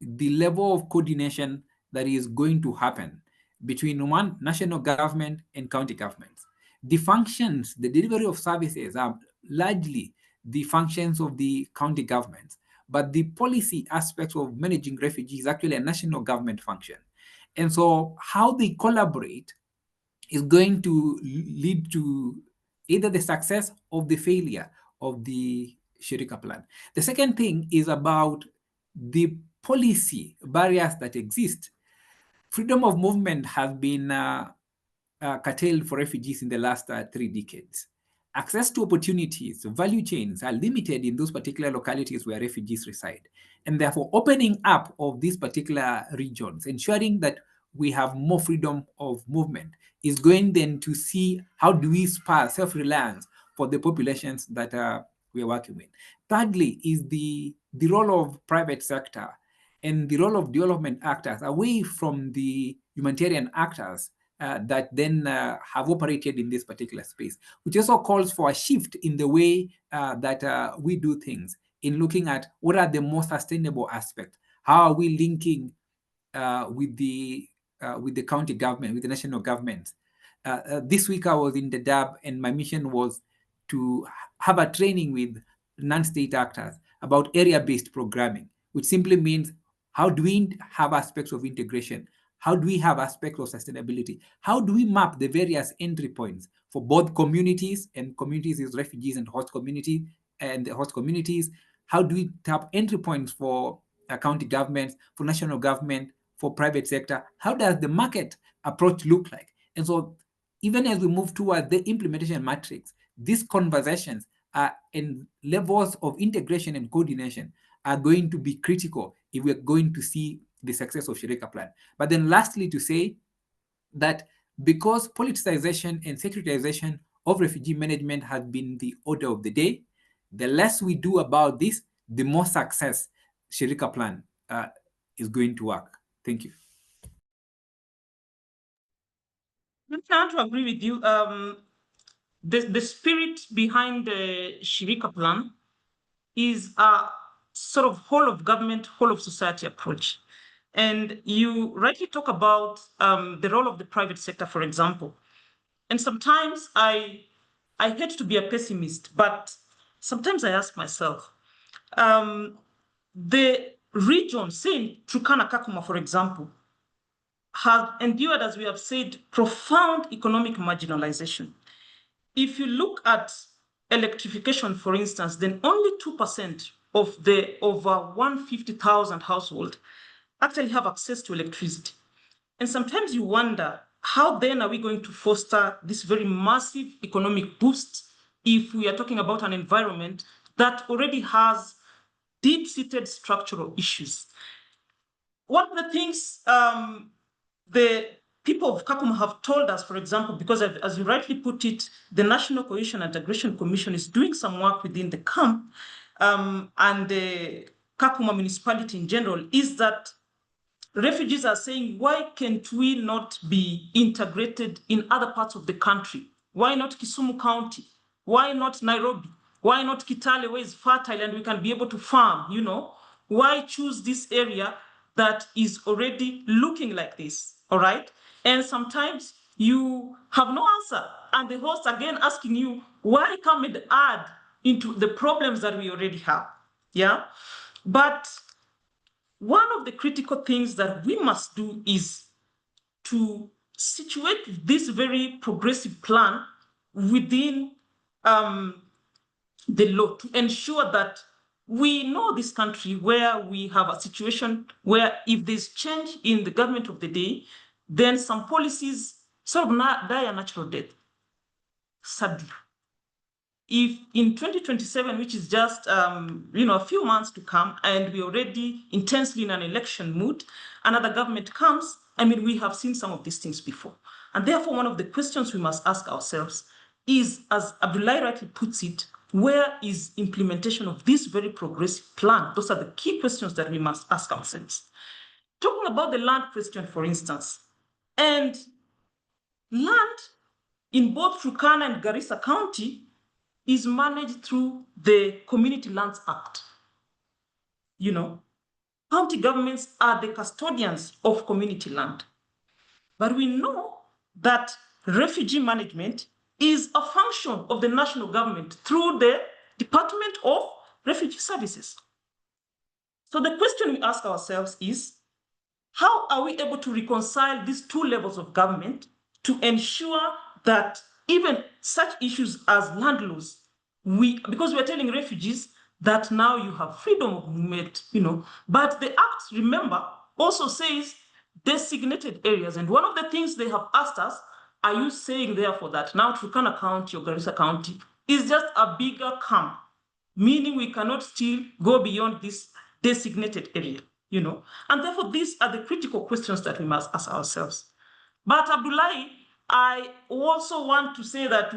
the level of coordination that is going to happen between one national government and county governments. The functions, the delivery of services are largely the functions of the county governments, but the policy aspects of managing refugees is actually a national government function. And so how they collaborate is going to lead to either the success or the failure of the Shirika Plan. The second thing is about the policy barriers that exist. Freedom of movement has been curtailed for refugees in the last 3 decades. Access to opportunities, value chains are limited in those particular localities where refugees reside. And therefore, opening up of these particular regions, ensuring that we have more freedom of movement, is going then to see how do we spur self-reliance for the populations that we are working with. Thirdly is the role of private sector and the role of development actors away from the humanitarian actors that then have operated in this particular space, which also calls for a shift in the way that we do things, in looking at what are the most sustainable aspects. How are we linking with the county government, with the national government? This week I was in Dadaab, and my mission was to have a training with non-state actors about area-based programming, which simply means how do we have aspects of integration? How do we have aspects of sustainability? How do we map the various entry points for both communities, and communities is refugees and host community and the host communities? How do we tap entry points for county governments, for national government, for private sector? How does the market approach look like? And so even as we move toward the implementation matrix, these conversations and levels of integration and coordination are going to be critical if we're going to see the success of Shirika Plan. But then lastly, to say that because politicization and securitization of refugee management has been the order of the day, the less we do about this, the more success Shirika Plan is going to work. Thank you. I'm trying to agree with you. The spirit behind the Shirika Plan is a sort of whole of government, whole of society approach. And you rightly talk about the role of the private sector, for example. And sometimes I hate to be a pessimist, but sometimes I ask myself, the region, say Turkana Kakuma, for example, have endured, as we have said, profound economic marginalization. If you look at electrification, for instance, then only 2% of the over 150,000 households actually have access to electricity. And sometimes you wonder, how then are we going to foster this very massive economic boost if we are talking about an environment that already has deep-seated structural issues? One of the things the people of Kakuma have told us, for example, because as you rightly put it, the National Cohesion and Integration Commission is doing some work within the camp and the Kakuma municipality in general, is that refugees are saying, why can't we not be integrated in other parts of the country? Why not Kisumu County? Why not Nairobi? Why not Kitale, where is fertile and we can be able to farm, you know? Why choose this area that is already looking like this, all right? And sometimes you have no answer. And the host again asking you, why come and add into the problems that we already have, yeah? But one of the critical things that we must do is to situate this very progressive plan within the law to ensure that we know this country where we have a situation where if there's change in the government of the day, then some policies sort of die a natural death, sadly. If in 2027, which is just a few months to come, and we're already intensely in an election mood, another government comes, I mean, we have seen some of these things before. And therefore, one of the questions we must ask ourselves is, as Abdullahi rightly puts it, where is implementation of this very progressive plan? Those are the key questions that we must ask ourselves. Talking about the land question, for instance, and land in both Turkana and Garissa County is managed through the Community Lands Act. You know, county governments are the custodians of community land. But we know that refugee management is a function of the national government through the Department of Refugee Services. So the question we ask ourselves is, how are we able to reconcile these two levels of government to ensure that even such issues as land laws, because we're telling refugees that now you have freedom of movement, but the act, remember, also says designated areas. And one of the things they have asked us, are you saying therefore that now Turkana County or Garissa County is just a bigger camp, meaning we cannot still go beyond this designated area, And therefore, these are the critical questions that we must ask ourselves. But Abdullahi, I also want to say that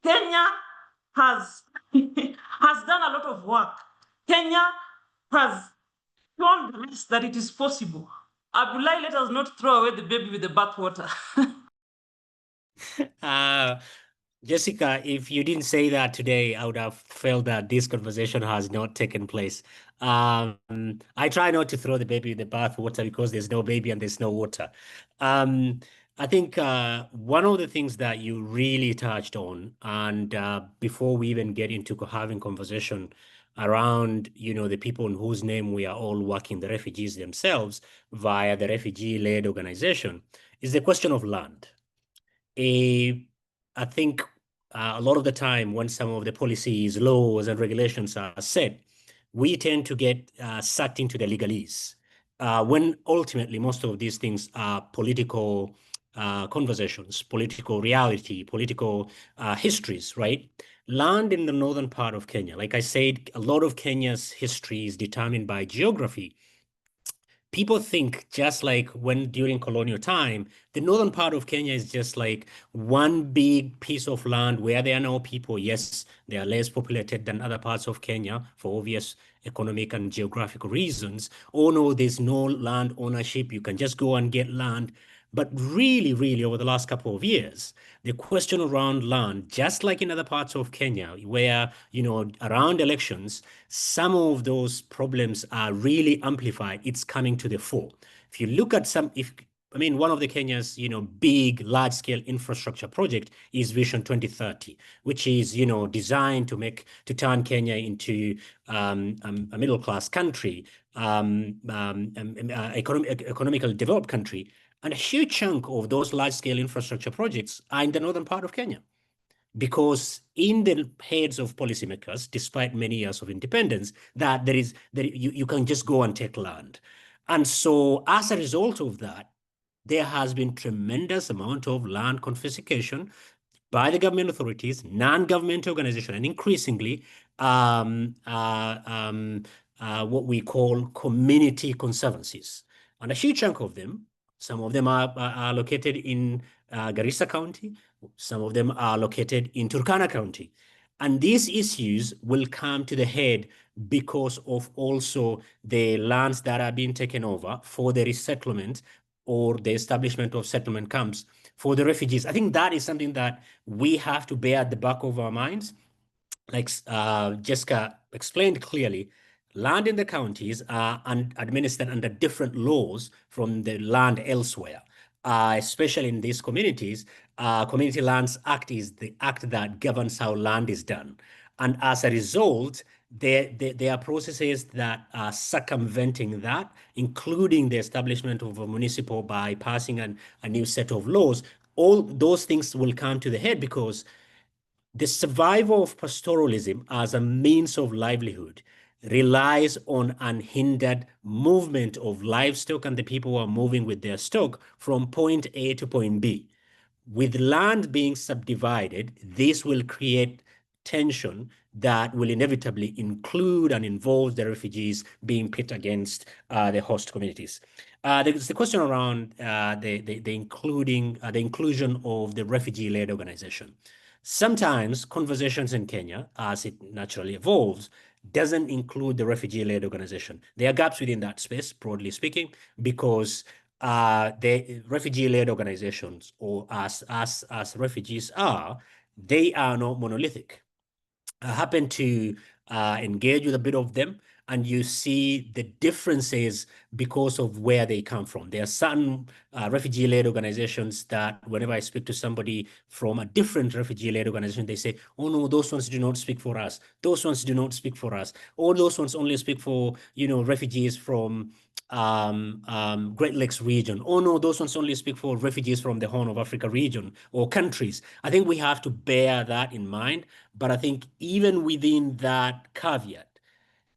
Kenya has done a lot of work. Kenya has shown the rest that it is possible. Abdullahi, let us not throw away the baby with the bathwater. Jessica, if you didn't say that today, I would have felt that this conversation has not taken place. I try not to throw the baby with the bathwater because there's no baby and there's no water. I think one of the things that you really touched on, and before we even get into having conversation around, the people in whose name we are all working, the refugees themselves via the refugee-led organization, is the question of land. I think a lot of the time when some of the policies, laws, and regulations are set, we tend to get sucked into the legalese, when ultimately most of these things are political conversations, political reality, political histories, right? Land in the northern part of Kenya, like I said, a lot of Kenya's history is determined by geography. People think just like when during colonial time, the northern part of Kenya is just like one big piece of land where there are no people. Yes, they are less populated than other parts of Kenya for obvious economic and geographical reasons. Oh no, there's no land ownership. You can just go and get land. But really, really, over the last couple of years, the question around land, just like in other parts of Kenya, where, around elections, some of those problems are really amplified. It's coming to the fore. If you look at one of the Kenya's, big, large-scale infrastructure project is Vision 2030, which is, designed to turn Kenya into a middle-class country, economically developed country. And a huge chunk of those large-scale infrastructure projects are in the northern part of Kenya, because in the heads of policymakers, despite many years of independence, that you can just go and take land. And so as a result of that, there has been tremendous amount of land confiscation by the government authorities, non-government organizations, and increasingly what we call community conservancies. And a huge chunk of them, some of them are located in Garissa County. Some of them are located in Turkana County. And these issues will come to the head because of also the lands that are being taken over for the resettlement or the establishment of settlement camps for the refugees. I think that is something that we have to bear at the back of our minds. Like Jessica explained clearly, land in the counties are administered under different laws from the land elsewhere. Especially in these communities, Community Lands Act is the act that governs how land is done. And as a result, there are processes that are circumventing that, including the establishment of a municipal by passing a new set of laws. All those things will come to the head because the survival of pastoralism as a means of livelihood relies on unhindered movement of livestock and the people who are moving with their stock from point A to point B. With land being subdivided, this will create tension that will inevitably include and involve the refugees being pit against the host communities. There's the question around the inclusion of the refugee-led organization. Sometimes conversations in Kenya, as it naturally evolves, doesn't include the refugee-led organization. There are gaps within that space, broadly speaking, because the refugee-led organizations, or as refugees are, they are not monolithic. I happen to engage with a bit of them, and you see the differences because of where they come from. There are certain refugee-led organizations that whenever I speak to somebody from a different refugee-led organization, they say, oh no, those ones do not speak for us. Those ones do not speak for us. Or those ones only speak for, refugees from Great Lakes region. Oh no, those ones only speak for refugees from the Horn of Africa region or countries. I think we have to bear that in mind. But I think even within that caveat,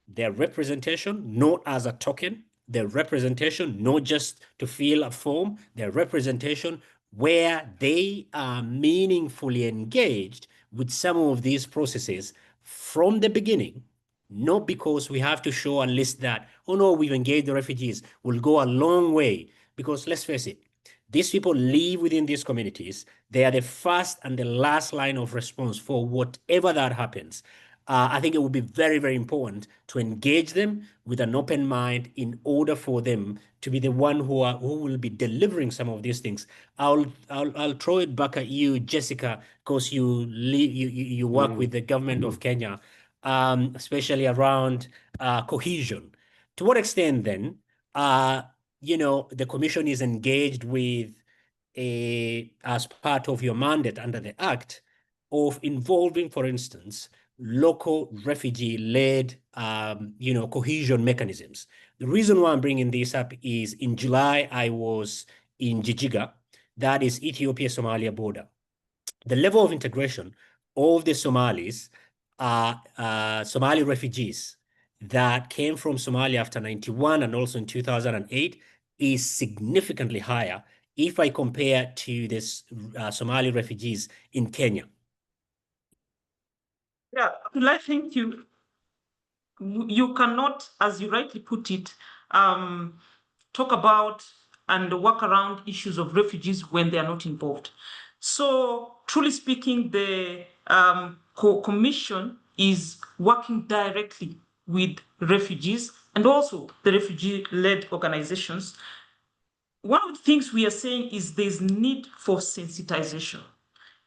their representation, not as a token, their representation, not just to fill a form, their representation where they are meaningfully engaged with some of these processes from the beginning, not because we have to show and list that, oh no, we've engaged the refugees, will go a long way. Because let's face it, these people live within these communities. They are the first and the last line of response for whatever that happens. I think it would be very, very important to engage them with an open mind in order for them to be the one who will be delivering some of these things. I'll throw it back at you, Jessica, because you work with the government of Kenya, especially around cohesion. To what extent then, the commission is engaged with as part of your mandate under the Act of involving, for instance, local refugee-led, cohesion mechanisms. The reason why I'm bringing this up is in July, I was in Jijiga, that is Ethiopia-Somalia border. The level of integration of the Somalis, Somali refugees that came from Somalia after 91 and also in 2008 is significantly higher if I compare to this Somali refugees in Kenya? Yeah, Abdullah, thank you. You cannot, as you rightly put it, talk about and work around issues of refugees when they are not involved. So, truly speaking, the commission is working directly with refugees and also the refugee-led organizations. One of the things we are saying is there's need for sensitization.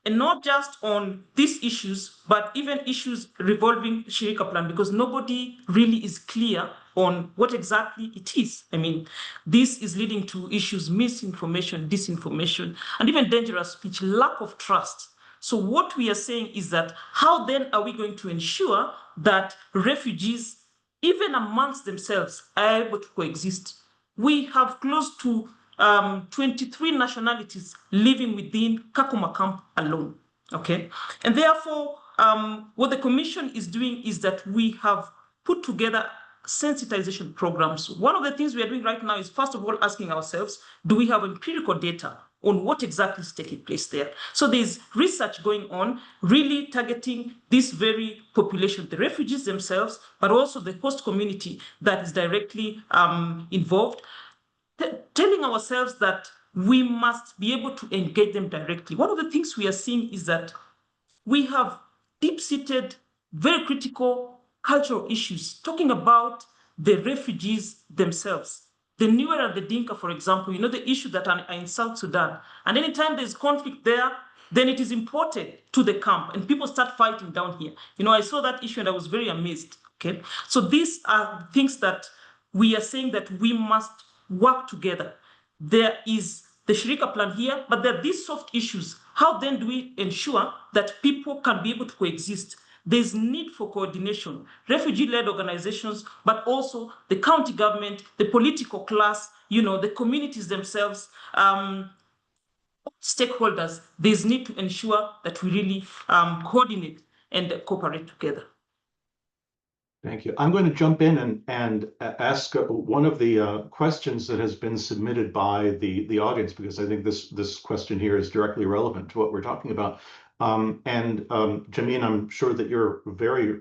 And not just on these issues, but even issues revolving Shirika Plan, because nobody really is clear on what exactly it is. I mean, this is leading to issues, misinformation, disinformation, and even dangerous speech, lack of trust. So what we are saying is that how then are we going to ensure that refugees, even amongst themselves, are able to coexist? We have close to 23 nationalities living within Kakuma camp alone, okay? And therefore, what the commission is doing is that we have put together sensitization programs. One of the things we are doing right now is, first of all, asking ourselves, do we have empirical data on what exactly is taking place there? So there's research going on, really targeting this very population, the refugees themselves, but also the host community that is directly involved. Telling ourselves that we must be able to engage them directly. One of the things we are seeing is that we have deep-seated, very critical cultural issues, talking about the refugees themselves. The Nuer and the Dinka, for example, you know, the issue that are in South Sudan. And anytime there's conflict there, then it is imported to the camp and people start fighting down here. You know, I saw that issue and I was very amazed, okay? So these are things that we are saying that we must work together. There is the Shirika Plan here, but there are these soft issues. How then do we ensure that people can be able to coexist? There's need for coordination, refugee-led organizations, but also the county government, the political class, you know, the communities themselves, stakeholders. There's need to ensure that we really coordinate and cooperate together. Thank you. I'm going to jump in and ask one of the questions that has been submitted by the audience, because I think this question here is directly relevant to what we're talking about. Jameen, I'm sure that you're very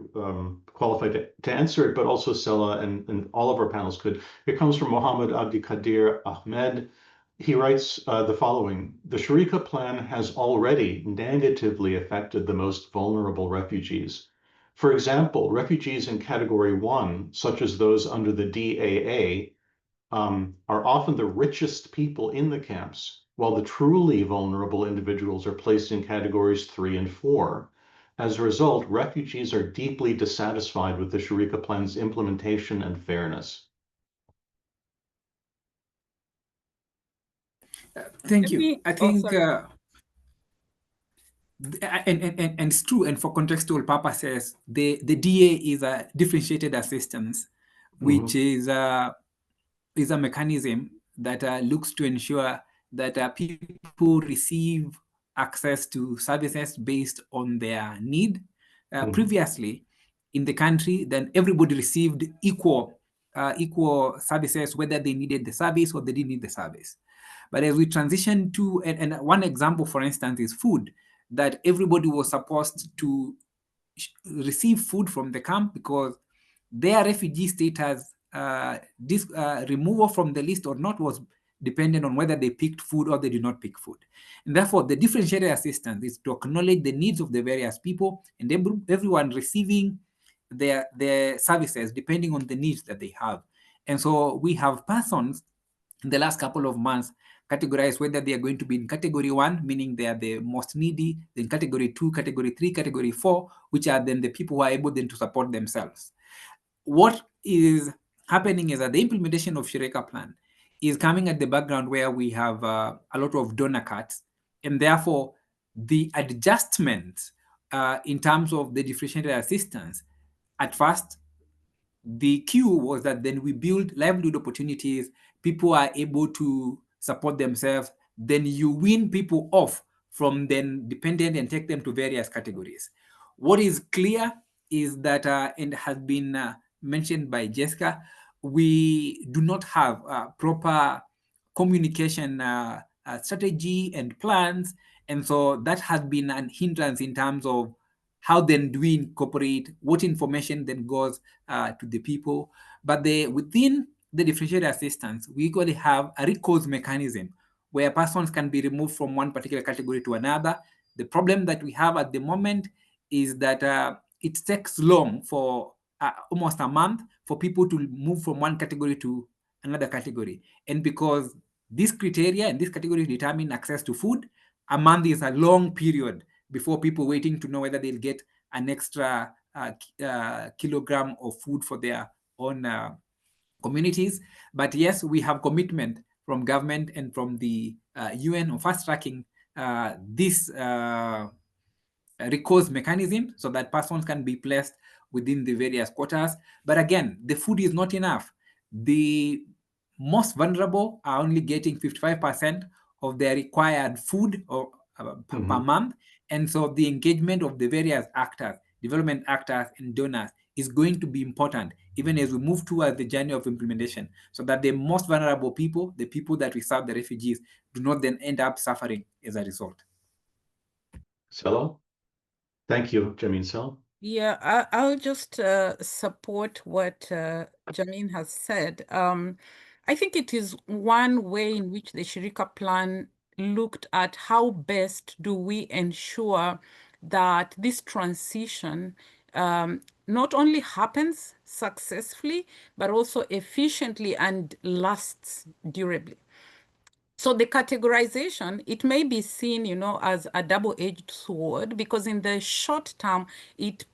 qualified to answer it, but also Sela and all of our panels could. It comes from Mohammed Abdi Kadir Ahmed. He writes the following: the Shirika Plan has already negatively affected the most vulnerable refugees. For example, refugees in Category 1, such as those under the DAA, are often the richest people in the camps, while the truly vulnerable individuals are placed in Categories 3 and 4. As a result, refugees are deeply dissatisfied with the Shirika Plan's implementation and fairness. Thank you. I think, and it's true, and for contextual purposes, the DA is a differentiated assistance, which is a mechanism that looks to ensure that people receive access to services based on their need. Previously, in the country, then everybody received equal services, whether they needed the service or they didn't need the service. But as we transition to, and one example, for instance, is food, that everybody was supposed to receive food from the camp because their refugee status, removal from the list or not, was dependent on whether they picked food or they did not pick food. And therefore, the differentiated assistance is to acknowledge the needs of the various people and everyone receiving their services depending on the needs that they have. And so we have persons in the last couple of months categorize whether they are going to be in Category 1, meaning they are the most needy, then Category 2, Category 3, Category 4, which are then the people who are able then to support themselves. What is happening is that the implementation of Shirika Plan is coming at the background where we have a lot of donor cuts, and therefore the adjustments in terms of the differentiated assistance, at first, the cue was that then we build livelihood opportunities, people are able to support themselves, then you wean people off from then dependent and take them to various categories. What is clear is that, and has been mentioned by Jessica, we do not have proper communication strategy and plans. And so that has been an hindrance in terms of how then do we incorporate what information then goes to the people. But within the differentiated assistance, we equally have a recourse mechanism where persons can be removed from one particular category to another. The problem that we have at the moment is that it takes long for almost a month for people to move from one category to another category. And because this criteria and this category determine access to food, a month is a long period before people waiting to know whether they'll get an extra kilogram of food for their own communities. But yes, we have commitment from government and from the UN on fast-tracking this recourse mechanism so that persons can be placed within the various quotas. But again, the food is not enough. The most vulnerable are only getting 55% of their required food per month. And so the engagement of the various actors, development actors and donors, is going to be important, even as we move towards the journey of implementation, so that the most vulnerable people, the people that we serve, the refugees, do not then end up suffering as a result. Selo? Thank you, Jamin Sel. Yeah, I'll just support what Jamin has said. I think it is one way in which the Shirika Plan looked at how best do we ensure that this transition not only happens successfully, but also efficiently and lasts durably. So the categorization, it may be seen, as a double-edged sword, because in the short term, it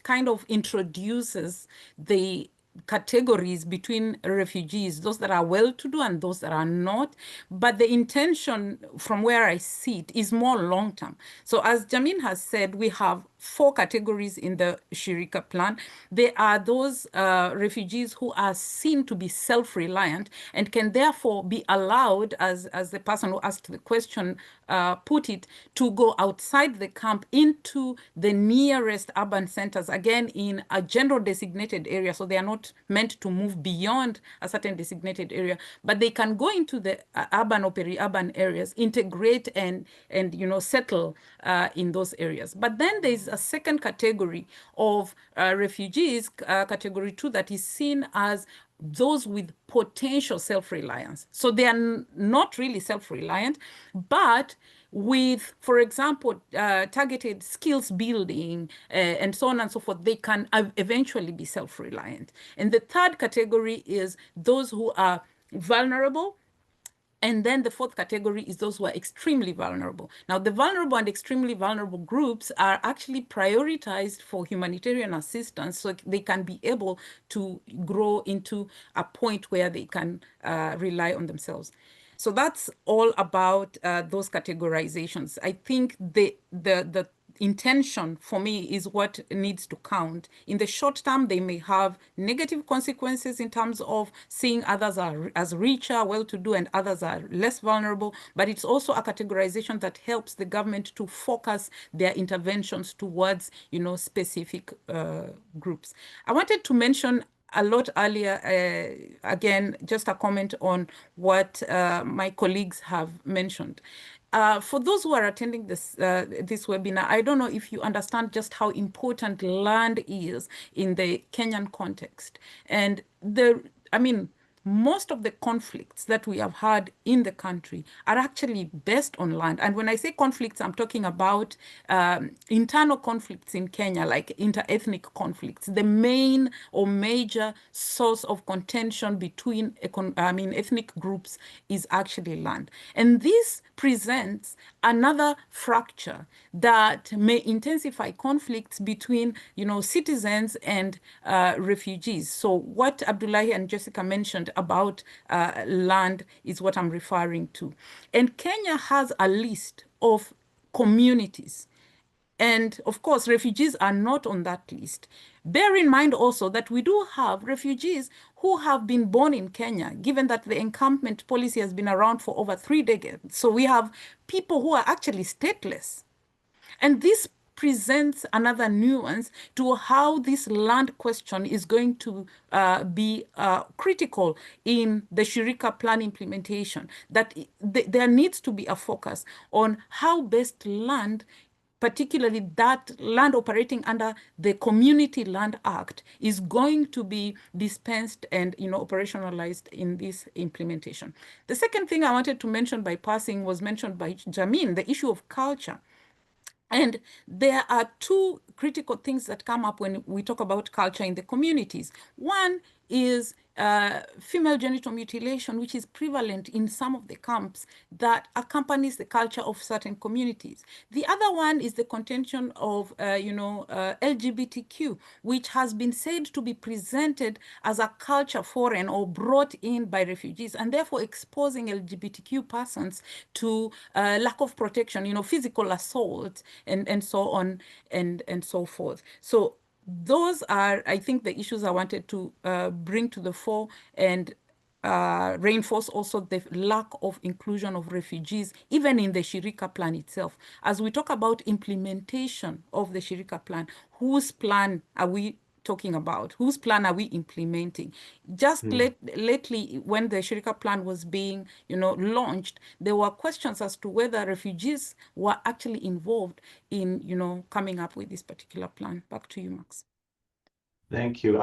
kind of introduces the categories between refugees, those that are well-to-do and those that are not. But the intention, from where I see it, is more long-term. So as Jamin has said, we have 4 categories in the Shirika Plan. There are those refugees who are seen to be self-reliant and can therefore be allowed, as the person who asked the question put it, to go outside the camp into the nearest urban centers, again, in a gender-designated area. So they are not meant to move beyond a certain designated area, but they can go into the urban or peri-urban areas, integrate and settle in those areas. But then there's a second category of refugees, category 2, that is seen as those with potential self-reliance. So they are not really self-reliant, but with, for example, targeted skills building and so on and so forth, they can eventually be self-reliant. And the third category is those who are vulnerable. And then the fourth category is those who are extremely vulnerable. Now, the vulnerable and extremely vulnerable groups are actually prioritized for humanitarian assistance, so they can be able to grow into a point where they can rely on themselves. So that's all about those categorizations. I think the intention for me is what needs to count. In the short term, they may have negative consequences in terms of seeing others as richer, well-to-do, and others are less vulnerable, but it's also a categorization that helps the government to focus their interventions towards, specific groups. I wanted to mention a lot earlier, again, just a comment on what my colleagues have mentioned. For those who are attending this webinar, I don't know if you understand just how important land is in the Kenyan context. And most of the conflicts that we have had in the country are actually based on land. And when I say conflicts, I'm talking about internal conflicts in Kenya, like inter-ethnic conflicts. The main or major source of contention between ethnic groups is actually land. And this presents another fracture that may intensify conflicts between, citizens and refugees. So what Abdullahi and Jessica mentioned about land is what I'm referring to. And Kenya has a list of communities. And of course, refugees are not on that list. Bear in mind also that we do have refugees who have been born in Kenya, given that the encampment policy has been around for over 3 decades. So we have people who are actually stateless. And this presents another nuance to how this land question is going to be critical in the Shirika plan implementation, that there needs to be a focus on how best land, particularly that land operating under the Community Land Act, is going to be dispensed and operationalized in this implementation. The second thing I wanted to mention by passing was mentioned by Jamin, the issue of culture. And there are two critical things that come up when we talk about culture in the communities. One is female genital mutilation, which is prevalent in some of the camps that accompanies the culture of certain communities. The other one is the contention of, LGBTQ, which has been said to be presented as a culture foreign or brought in by refugees, and therefore exposing LGBTQ persons to lack of protection, physical assault, and so on and so forth. So those are, I think, the issues I wanted to bring to the fore and reinforce also the lack of inclusion of refugees, even in the Shirika plan itself. As we talk about implementation of the Shirika plan, whose plan are we talking about? Whose plan are we implementing? Just lately, when the Shirika plan was being, launched, there were questions as to whether refugees were actually involved in, coming up with this particular plan. Back to you, Max. Thank you.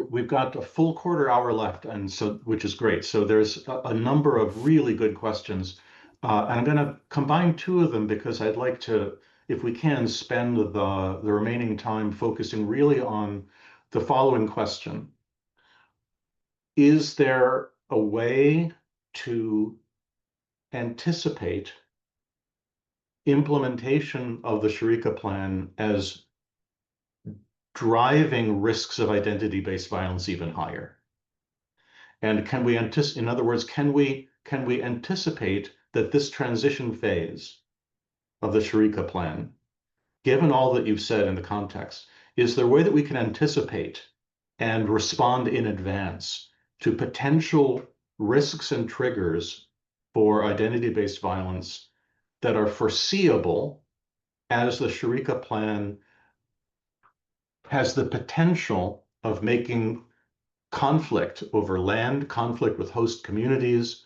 We've got a full quarter hour left, and so, which is great. So there's a number of really good questions. And I'm gonna combine two of them because I'd like to, if we can, spend the remaining time focusing really on the following question. Is there a way to anticipate implementation of the Shirika plan as driving risks of identity-based violence even higher? And can we anticipate, in other words, can we anticipate that this transition phase of the Shirika plan, given all that you've said in the context, is there a way that we can anticipate and respond in advance to potential risks and triggers for identity-based violence that are foreseeable as the Shirika plan has the potential of making conflict over land, conflict with host communities,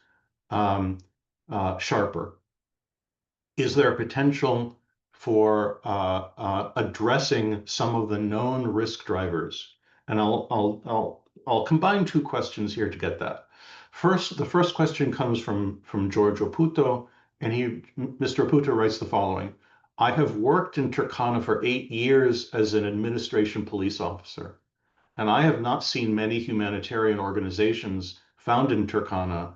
sharper? Is there a potential for addressing some of the known risk drivers? And I'll combine two questions here to get that. First, the first question comes from George Oputo, and Mr. Oputo writes the following: I have worked in Turkana for 8 years as an administration police officer, and I have not seen many humanitarian organizations found in Turkana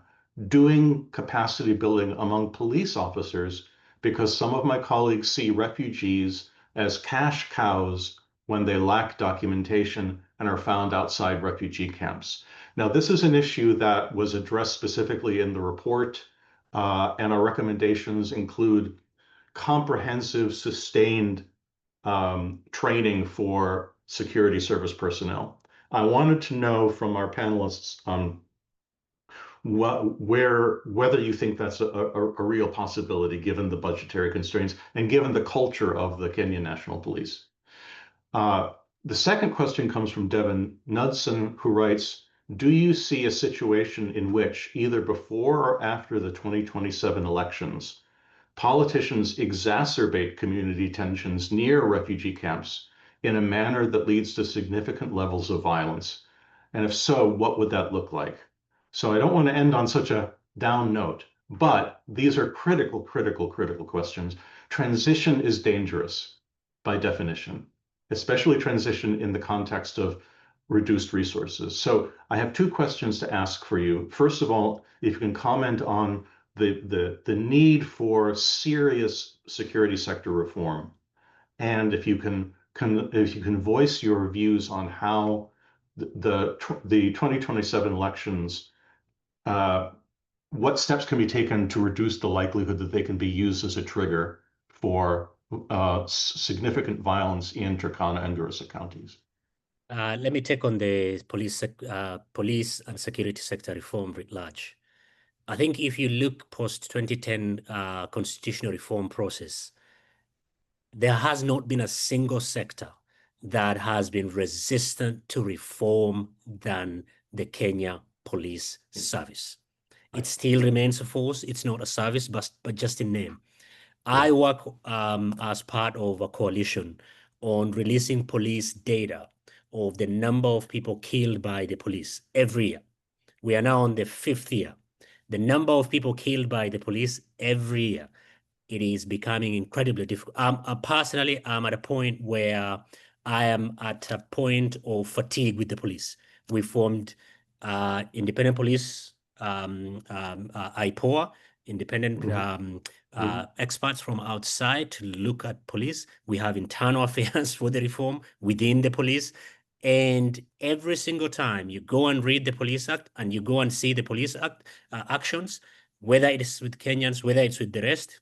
doing capacity building among police officers, because some of my colleagues see refugees as cash cows when they lack documentation and are found outside refugee camps. Now, this is an issue that was addressed specifically in the report, and our recommendations include comprehensive, sustained training for security service personnel. I wanted to know from our panelists whether you think that's a real possibility given the budgetary constraints and given the culture of the Kenyan National Police. The second question comes from Devin Knudsen, who writes, do you see a situation in which either before or after the 2027 elections, politicians exacerbate community tensions near refugee camps in a manner that leads to significant levels of violence? And if so, what would that look like? So I don't want to end on such a down note, but these are critical questions. Transition is dangerous by definition, especially transition in the context of reduced resources. So I have two questions to ask for you. First of all, if you can comment on the need for serious security sector reform, and if you can voice your views on how the 2027 elections, what steps can be taken to reduce the likelihood that they can be used as a trigger for significant violence in Turkana and Garissa counties? Let me take on the police and security sector reform writ large. I think if you look post 2010 constitutional reform process, there has not been a single sector that has been resistant to reform than the Kenya Police Service. It still remains a force. It's not a service, but just in name. I work as part of a coalition on releasing police data of the number of people killed by the police every year. We are now on the 5th year. The number of people killed by the police every year, it is becoming incredibly difficult. Personally, I'm at a point where I am at a point of fatigue with the police. We formed independent police, IPOA, independent experts from outside to look at police. We have internal affairs for the reform within the police. And every single time you go and read the Police Act and you go and see the Police Act actions, whether it is with Kenyans, whether it's with the rest,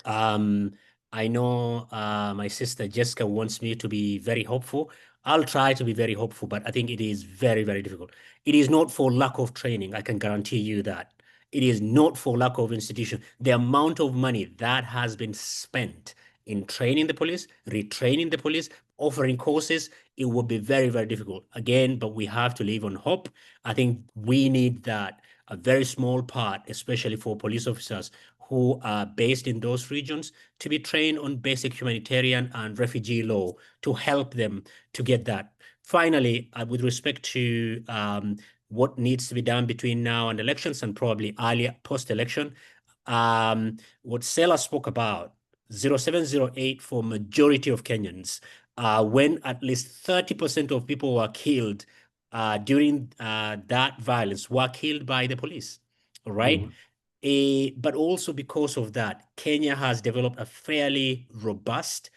I know my sister Jessica wants me to be very hopeful. I'll try to be very hopeful, but I think it is very, very difficult. It is not for lack of training. I can guarantee you that. It is not for lack of institution. The amount of money that has been spent in training the police, retraining the police, offering courses, it will be very, very difficult. Again, but we have to live on hope. I think we need that, a very small part, especially for police officers who are based in those regions, to be trained on basic humanitarian and refugee law to help them to get that. Finally, with respect to what needs to be done between now and elections and probably earlier post-election, what Sela spoke about, 0708 for majority of Kenyans, when at least 30% of people were killed during that violence were killed by the police, all right? But also because of that, Kenya has developed a fairly robust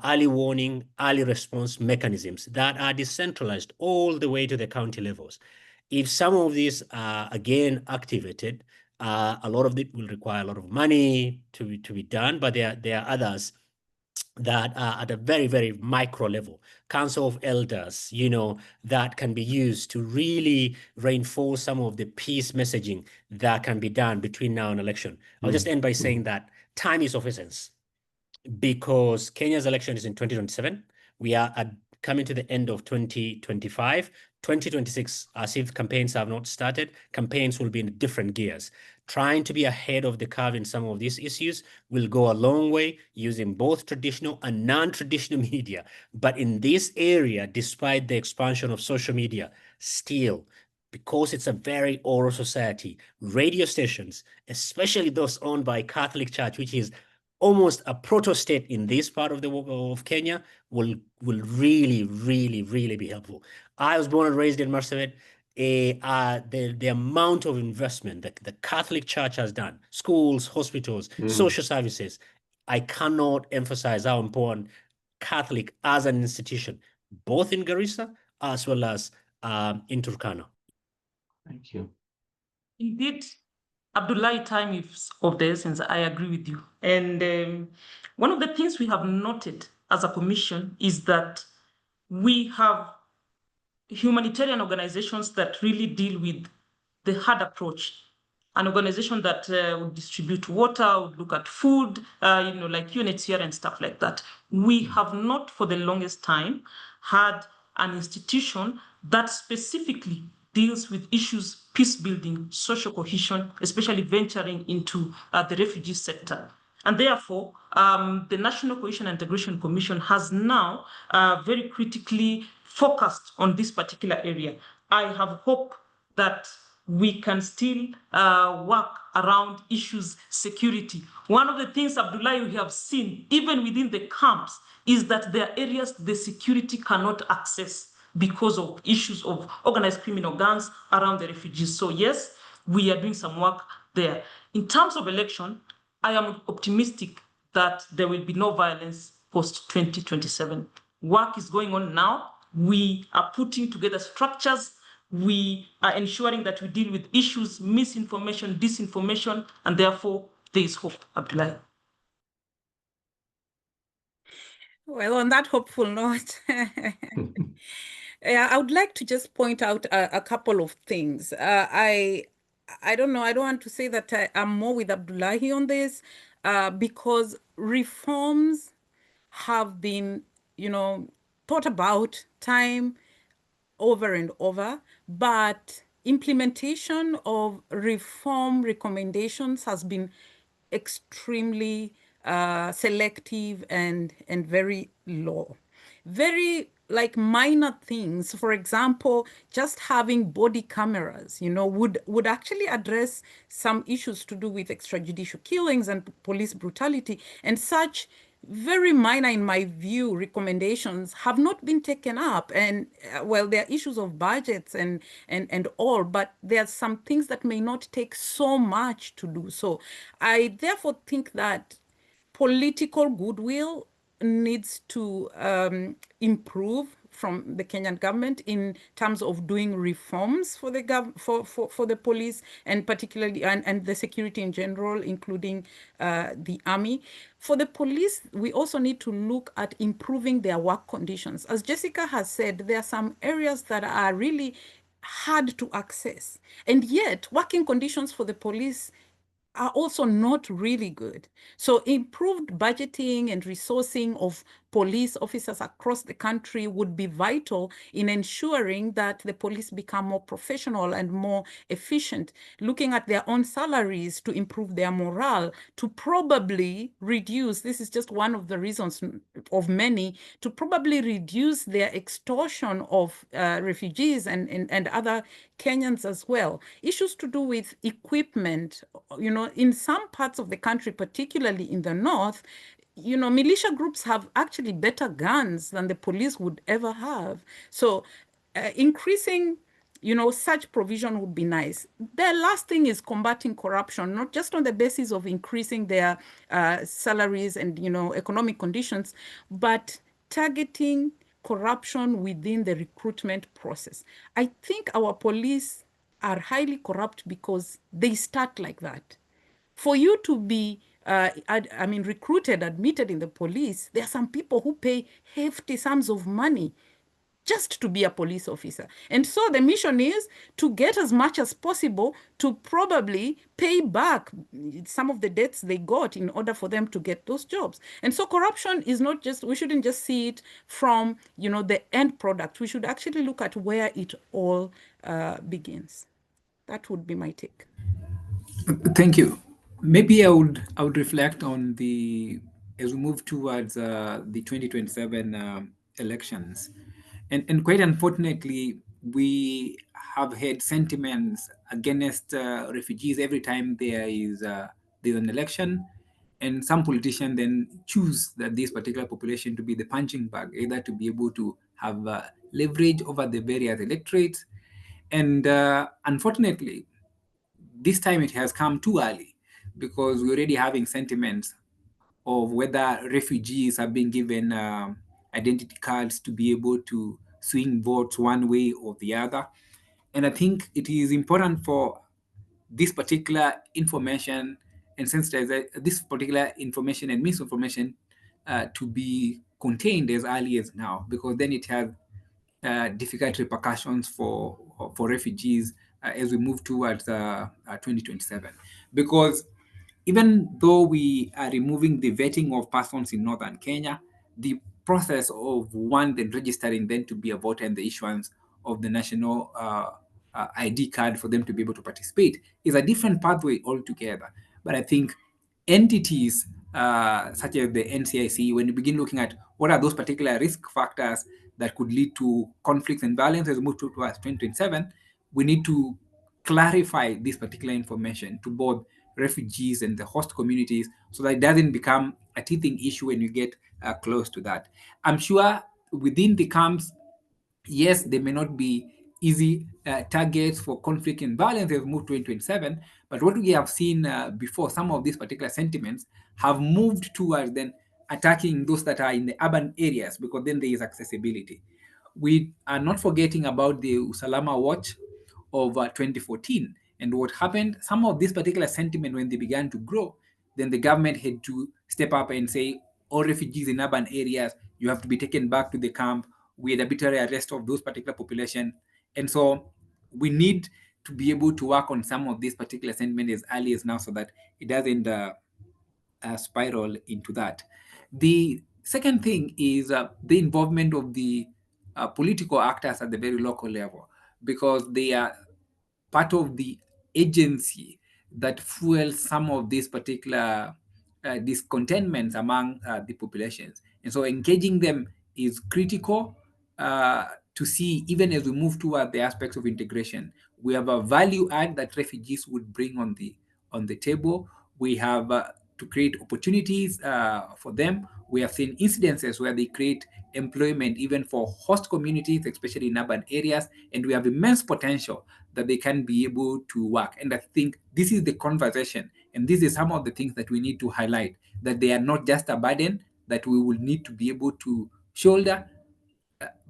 early warning, early response mechanisms that are decentralized all the way to the county levels. If some of these are again activated, a lot of it will require a lot of money to be done, but there are others that are at a very, very micro level, council of elders, that can be used to really reinforce some of the peace messaging that can be done between now and election. I'll just end by saying that time is of essence because Kenya's election is in 2027. We are coming to the end of 2025. 2026, as if campaigns have not started, campaigns will be in different gears. Trying to be ahead of the curve in some of these issues will go a long way using both traditional and non-traditional media. But in this area, despite the expansion of social media, still, because it's a very oral society, radio stations, especially those owned by Catholic Church, which is almost a proto-state in this part of Kenya, will really, really, really be helpful. I was born and raised in Marsabit. The amount of investment that the Catholic Church has done, schools, hospitals, social services, I cannot emphasize how important Catholic as an institution, both in Garissa as well as in Turkana. Thank you. Indeed, Abdullahi, time is of the essence. I agree with you. And one of the things we have noted as a commission is that we have humanitarian organizations that really deal with the hard approach. An organization that would distribute water, would look at food, like UNHCR and stuff like that. We have not, for the longest time, had an institution that specifically deals with issues, peace building, social cohesion, especially venturing into the refugee sector. And therefore, the National Cohesion and Integration Commission has now very critically focused on this particular area. I have hope that we can still work around issues security. One of the things, Abdullahi, we have seen, even within the camps, is that there are areas the security cannot access because of issues of organized criminal gangs around the refugees. So yes, we are doing some work there. In terms of election, I am optimistic that there will be no violence post-2027. Work is going on now. We are putting together structures. We are ensuring that we deal with issues, misinformation, disinformation, and therefore there is hope, Abdullahi. Well, on that hopeful note, I would like to just point out a couple of things. I don't know, I don't want to say that I'm more with Abdullahi on this because reforms have been, thought about time over and over, but implementation of reform recommendations has been extremely selective and very low. Very like minor things, for example, just having body cameras, would actually address some issues to do with extrajudicial killings and police brutality, and such very minor, in my view, recommendations have not been taken up. And well, there are issues of budgets and all, but there are some things that may not take so much to do. So I therefore think that political goodwill needs to improve from the Kenyan government in terms of doing reforms for the for the police, and particularly and the security in general, including the army. For the police, we also need to look at improving their work conditions. As Jessica has said, there are some areas that are really hard to access, and yet working conditions for the police are also not really good. So improved budgeting and resourcing of police officers across the country would be vital in ensuring that the police become more professional and more efficient, looking at their own salaries to improve their morale, to probably reduce, this is just one of the reasons of many, to probably reduce their extortion of refugees and other Kenyans as well. Issues to do with equipment, in some parts of the country, particularly in the north, militia groups have actually better guns than the police would ever have. So increasing, such provision would be nice. The last thing is combating corruption, not just on the basis of increasing their salaries and, economic conditions, but targeting corruption within the recruitment process. I think our police are highly corrupt because they start like that. For you to be recruited, admitted in the police, there are some people who pay hefty sums of money just to be a police officer. And so the mission is to get as much as possible to probably pay back some of the debts they got in order for them to get those jobs. And so corruption is not just, we shouldn't just see it from, the end product. We should actually look at where it all begins. That would be my take. Thank you. Maybe I would reflect on as we move towards the 2027 elections, and quite unfortunately, we have had sentiments against refugees every time there's an election, and some politicians then choose that this particular population to be the punching bag, either to be able to have leverage over the various electorates, and unfortunately, this time it has come too early, because we're already having sentiments of whether refugees are being given identity cards to be able to swing votes one way or the other. And I think it is important for this particular information and this particular information and misinformation to be contained as early as now, because then it has difficult repercussions for refugees as we move towards 2027. Because even though we are removing the vetting of persons in northern Kenya, the process of one then registering then to be a voter and the issuance of the national ID card for them to be able to participate is a different pathway altogether. But I think entities such as the NCIC, when you begin looking at what are those particular risk factors that could lead to conflicts and violence as we move towards 2027, we need to clarify this particular information to both refugees and the host communities so that it doesn't become a teething issue when you get close to that. I'm sure within the camps, yes, they may not be easy targets for conflict and violence as we move to 2027, but what we have seen before, some of these particular sentiments have moved towards then attacking those that are in the urban areas, because then there is accessibility. We are not forgetting about the Usalama Watch of 2014 and what happened. Some of this particular sentiment, when they began to grow, then the government had to step up and say, all refugees in urban areas, you have to be taken back to the camp with arbitrary arrest of those particular population. And so we need to be able to work on some of these particular sentiments as early as now so that it doesn't spiral into that. The Second thing is the involvement of the political actors at the very local level, because they are part of the agency that fuels some of these particular discontentments among the populations. And so engaging them is critical to see, even as we move toward the aspects of integration. We have a value add that refugees would bring on the table. We have to create opportunities for them. We have seen incidences where they create employment even for host communities, especially in urban areas, and we have immense potential that they can be able to work. And I think this is the conversation, and this is some of the things that we need to highlight, that they are not just a burden that we will need to be able to shoulder,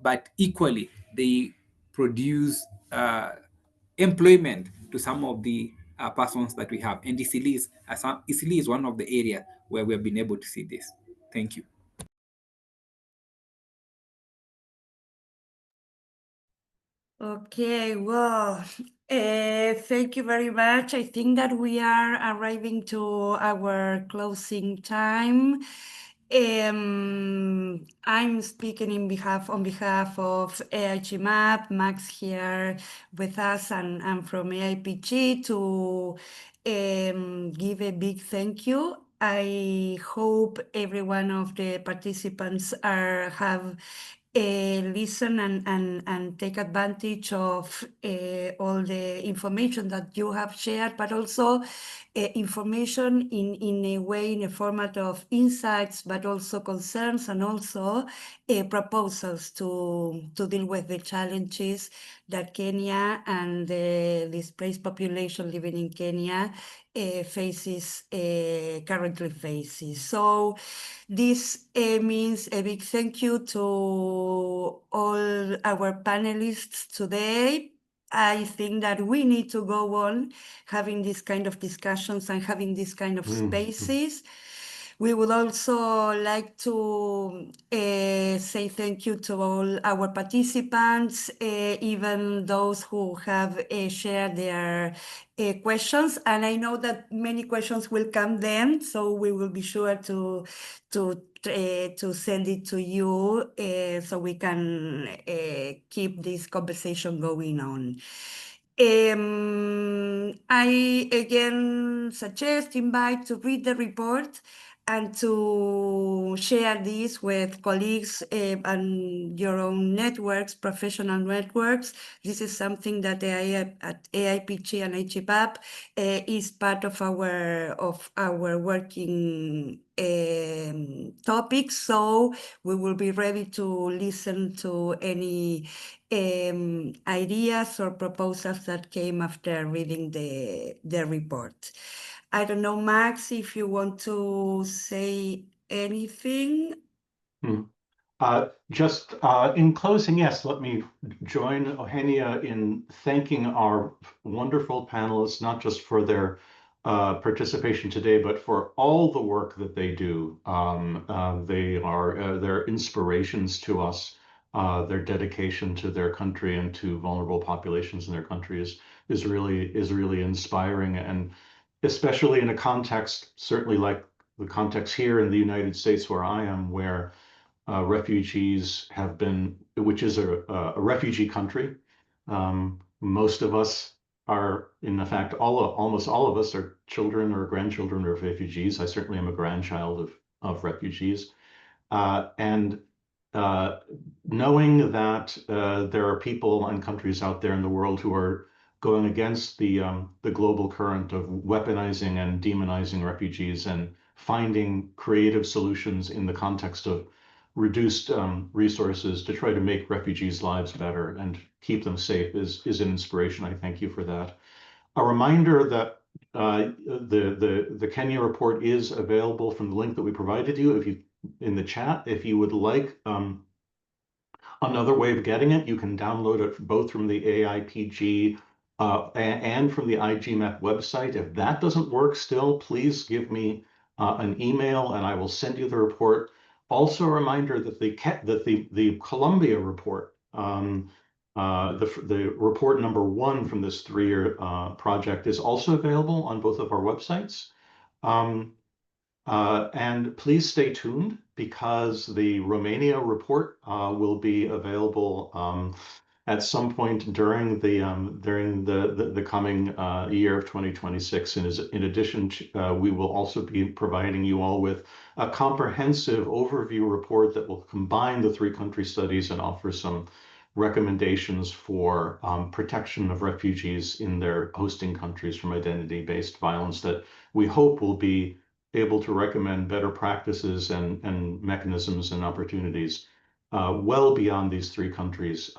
but equally they produce employment to some of the persons that we have. And Isili is one of the areas where we have been able to see this. Thank you. Okay, well, thank you very much. I think that we are arriving to our closing time. I'm speaking on behalf of AIG Map, Max here with us, and from AIPG to give a big thank you. I hope every one of the participants have listen and take advantage of all the information that you have shared, but also information in a way, in a format of insights, but also concerns and also proposals to deal with the challenges that Kenya and the displaced population living in Kenya currently faces. So this means a big thank you to all our panelists today. I think that we need to go on having this kind of discussions and having this kind of spaces. We would also like to say thank you to all our participants, even those who have shared their questions. And I know that many questions will come then, so we will be sure to send it to you so we can keep this conversation going on. I again invite to read the report and to share this with colleagues and your own networks, professional networks. This is something that at AIPG and HIPAP is part of our working topics. So we will be ready to listen to any ideas or proposals that came after reading the report. I don't know, Max, if you want to say anything. Just in closing, yes, let me join Eugenia in thanking our wonderful panelists, not just for their participation today, but for all the work that they do. They're inspirations to us. Their dedication to their country and to vulnerable populations in their country is really inspiring, and especially in a context, certainly like the context here in the United States where I am, where refugees have been, which is a refugee country. Most of us are, in fact, almost all of us are children or grandchildren of refugees. I certainly am a grandchild of refugees. And knowing that there are people and countries out there in the world who are going against the global current of weaponizing and demonizing refugees and finding creative solutions in the context of reduced resources to try to make refugees' lives better and keep them safe is an inspiration. I thank you for that. A reminder that the Kenya report is available from the link that we provided you in the chat. If you would like another way of getting it, you can download it both from the AIPG and from the IGMAP website. If that doesn't work still, please give me an email and I will send you the report. Also a reminder that the Columbia report, the report number 1 from this 3-year project is also available on both of our websites. And please stay tuned because the Romania report will be available at some point during the coming year of 2026. And in addition, we will also be providing you all with a comprehensive overview report that will combine the 3 country studies and offer some recommendations for protection of refugees in their hosting countries from identity-based violence that we hope will be able to recommend better practices and mechanisms and opportunities well beyond these 3 countries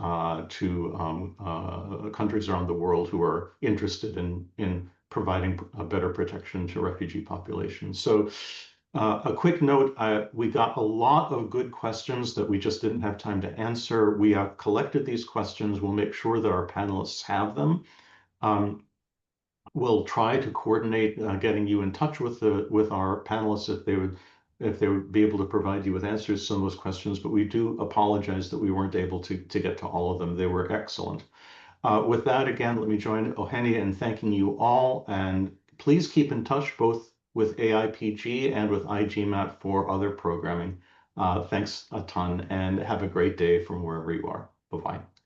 to countries around the world who are interested in providing a better protection to refugee populations. So a quick note, we got a lot of good questions that we just didn't have time to answer. We have collected these questions. We'll make sure that our panelists have them. We'll try to coordinate getting you in touch with our panelists if they would be able to provide you with answers to some of those questions, but we do apologize that we weren't able to get to all of them. They were excellent. With that, again, let me join Eugenia in thanking you all, and please keep in touch both with AIPG and with IGMAT for other programming. Thanks a ton, and have a great day from wherever you are. Bye-bye.